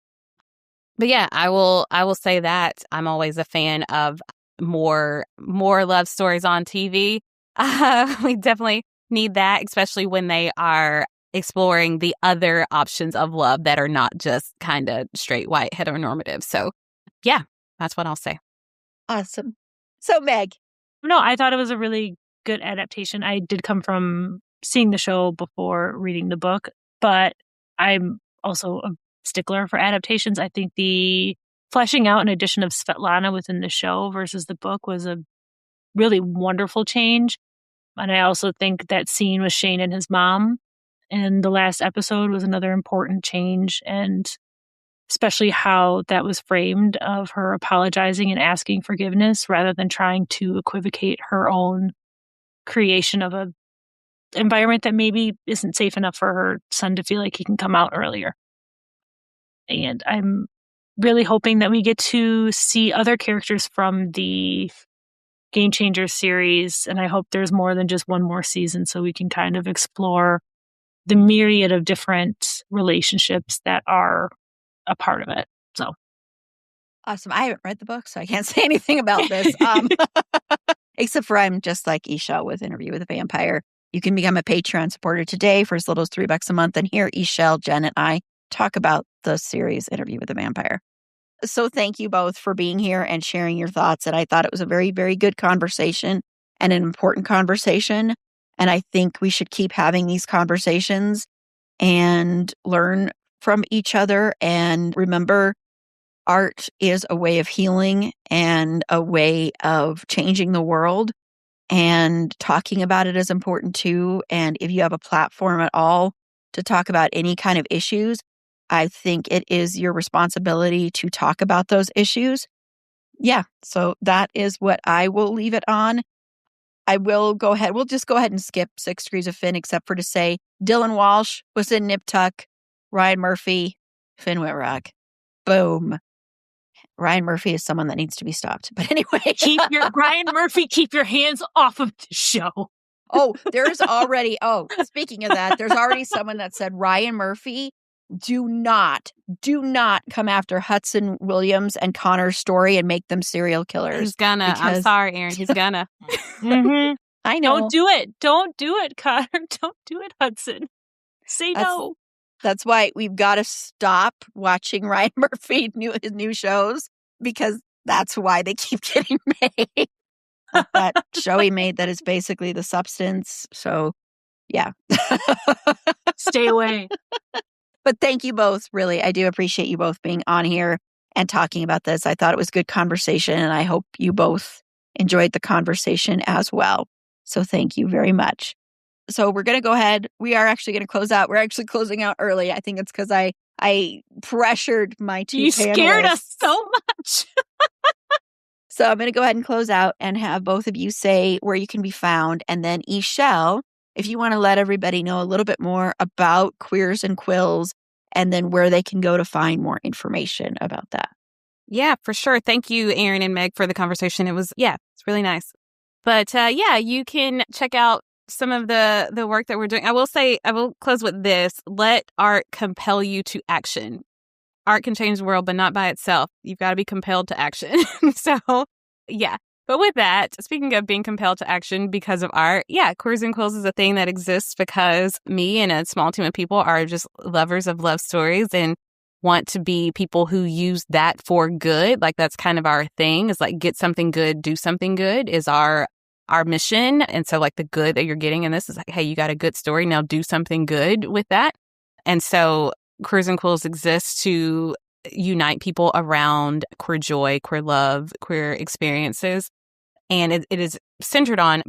But yeah, I will say that I'm always a fan of more love stories on TV. We definitely need that, especially when they are exploring the other options of love that are not just kind of straight white heteronormative. So yeah, that's what I'll say. Awesome. So Meg. No, I thought it was a really good adaptation. I did come from seeing the show before reading the book, but I'm also a stickler for adaptations. I think the fleshing out and addition of Svetlana within the show versus the book was a really wonderful change. And I also think that scene with Shane and his mom in the last episode was another important change, and especially how that was framed of her apologizing and asking forgiveness rather than trying to equivocate her own creation of a environment that maybe isn't safe enough for her son to feel like he can come out earlier. And I'm really hoping that we get to see other characters from the Game Changers series, and I hope there's more than just one more season so we can kind of explore the myriad of different relationships that are a part of it. So awesome. I haven't read the book, so I can't say anything about this. Except for I'm just like Ishel with Interview with a Vampire. You can become a Patreon supporter today for as little as $3 a month and hear Ishel, Jen, and I talk about the series Interview with a Vampire. So thank you both for being here and sharing your thoughts. And I thought it was a very, very good conversation and an important conversation. And I think we should keep having these conversations and learn from each other. And remember, art is a way of healing and a way of changing the world. And talking about it is important too. And if you have a platform at all to talk about any kind of issues, I think it is your responsibility to talk about those issues. Yeah, so that is what I will leave it on. I will go ahead. We'll just go ahead and skip 6 Degrees of Finn, except for to say Dylan Walsh was in Nip Tuck, Ryan Murphy, Finn Whitrock. Boom. Ryan Murphy is someone that needs to be stopped. But anyway. Ryan Murphy, keep your hands off of the show. There's already, speaking of that, there's already someone that said, Ryan Murphy, do not come after Hudson Williams and Connor's story and make them serial killers. He's gonna. I'm sorry, Erin. He's gonna. Mm-hmm. I know. Don't do it, Connor. Don't do it, Hudson. Say no. That's why we've got to stop watching Ryan Murphy his new shows, because that's why they keep getting made. That show he made that is basically The Substance. So, yeah. Stay away. But thank you both. Really, I do appreciate you both being on here and talking about this. I thought it was good conversation, and I hope you both enjoyed the conversation as well. So thank you very much. So we're going to go ahead. We are actually going to close out. We're actually closing out early. I think it's because I pressured my two panelists. You scared us so much. So I'm going to go ahead and close out and have both of you say where you can be found. And then Ishelle, if you want to let everybody know a little bit more about Queers and Quills and then where they can go to find more information about that. Yeah, for sure. Thank you, Erin and Meg, for the conversation. It's really nice. But you can check out some of the work that we're doing. I will close with this. Let art compel you to action. Art can change the world, but not by itself. You've got to be compelled to action. So, yeah. But with that, speaking of being compelled to action because of art, Queers and Quills is a thing that exists because me and a small team of people are just lovers of love stories and want to be people who use that for good. Like, that's kind of our thing, is like, get something good, do something good is our mission. And so, like, the good that you're getting in this is like, hey, you got a good story, now do something good with that. And so Queers and Quills exists to unite people around queer joy, queer love, queer experiences. And it is centered on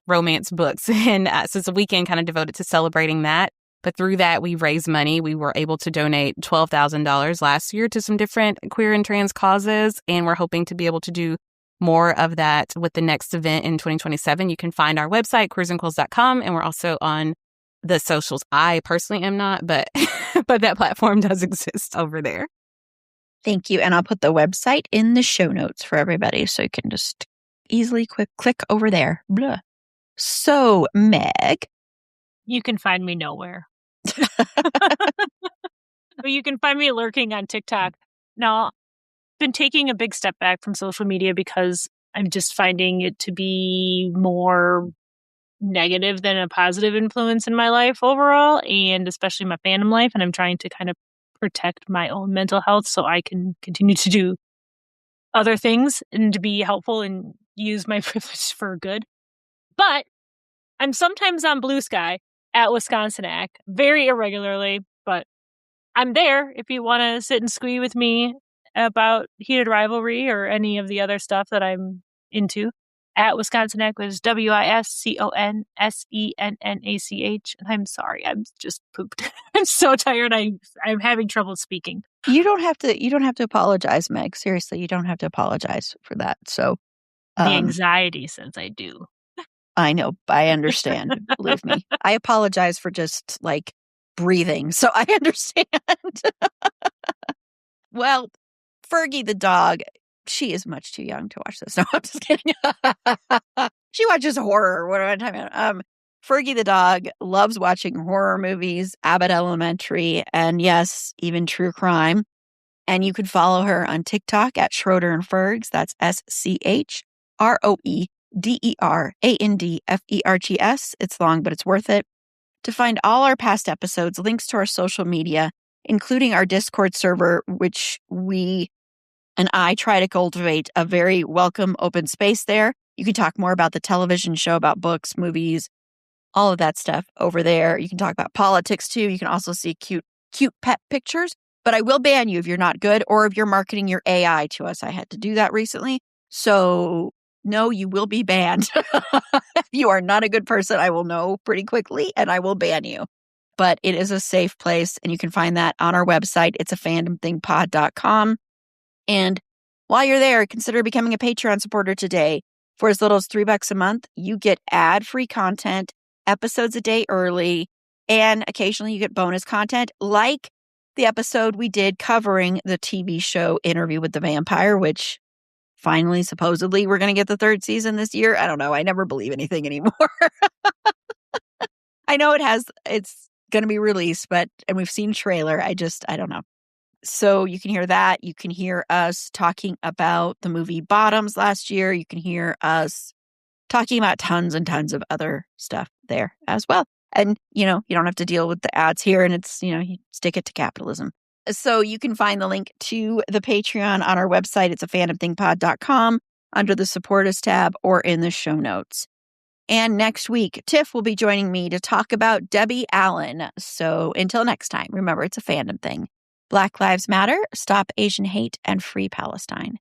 romance books. And so it's a weekend kind of devoted to celebrating that. But through that, we raise money. We were able to donate $12,000 last year to some different queer and trans causes. And we're hoping to be able to do more of that with the next event in 2027. You can find our website, queersandquills.com. And we're also on the socials. I personally am not, but but that platform does exist over there. Thank you. And I'll put the website in the show notes for everybody so you can just easily click over there. Blah. So, Meg. You can find me nowhere. But you can find me lurking on TikTok. Now, I've been taking a big step back from social media because I'm just finding it to be more negative than a positive influence in my life overall, and especially my fandom life. And I'm trying to kind of protect my own mental health so I can continue to do other things and to be helpful and use my privilege for good. But I'm sometimes on Blue Sky at Wisconsinac, very irregularly, but I'm there if you want to sit and squee with me about heated rivalry or any of the other stuff that I'm into. At Wisconsinac was WISCONSENNACH. And I'm sorry, I'm just pooped. I'm so tired. I'm having trouble speaking. You don't have to apologize, Meg. Seriously, you don't have to apologize for that. So the anxiety says I do. I know. I understand. Believe me. I apologize for just like breathing. So I understand. Well, Fergie the dog, she is much too young to watch this. No, I'm just kidding. She watches horror. What am I talking about? Fergie the dog loves watching horror movies, Abbott Elementary, and yes, even true crime. And you could follow her on TikTok at Schroeder and Fergs. That's SCHROEDERANDFERGS. It's long, but it's worth it. To find all our past episodes, links to our social media, including our Discord server, which we and I try to cultivate a very welcome open space there. You can talk more about the television show, about books, movies, all of that stuff over there. You can talk about politics too. You can also see cute pet pictures. But I will ban you if you're not good or if you're marketing your AI to us. I had to do that recently. So no, you will be banned. If you are not a good person, I will know pretty quickly and I will ban you. But it is a safe place and you can find that on our website. It's a fandomthingpod.com. And while you're there, consider becoming a Patreon supporter today. For as little as $3 a month, you get ad-free content, episodes a day early, and occasionally you get bonus content like the episode we did covering the TV show Interview with the Vampire, which finally, supposedly, we're going to get the third season this year. I don't know. I never believe anything anymore. I know it's going to be released, and we've seen trailer. I don't know. So you can hear that. You can hear us talking about the movie Bottoms last year. You can hear us talking about tons and tons of other stuff there as well. And, you don't have to deal with the ads here and it's, you stick it to capitalism. So you can find the link to the Patreon on our website. It's a fandomthingpod.com under the support us tab or in the show notes. And next week, Tiff will be joining me to talk about Debbie Allen. So until next time, remember, it's a fandom thing. Black Lives Matter, stop Asian hate, and free Palestine.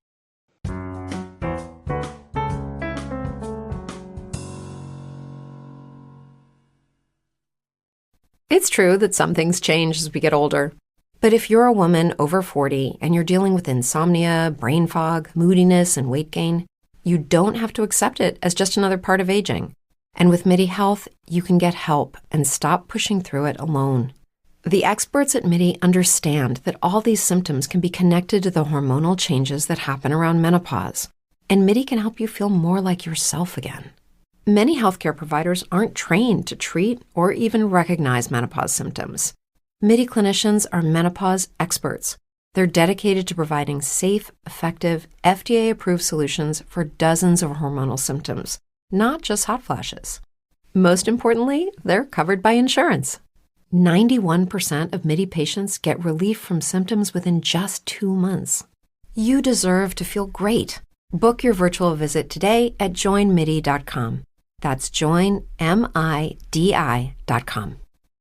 It's true that some things change as we get older. But if you're a woman over 40 and you're dealing with insomnia, brain fog, moodiness, and weight gain, you don't have to accept it as just another part of aging. And with MIDI Health, you can get help and stop pushing through it alone. The experts at MIDI understand that all these symptoms can be connected to the hormonal changes that happen around menopause, and MIDI can help you feel more like yourself again. Many healthcare providers aren't trained to treat or even recognize menopause symptoms. MIDI clinicians are menopause experts. They're dedicated to providing safe, effective, FDA-approved solutions for dozens of hormonal symptoms, not just hot flashes. Most importantly, they're covered by insurance. 91% of MIDI patients get relief from symptoms within just 2 months. You deserve to feel great. Book your virtual visit today at joinmidi.com. That's joinmidi.com.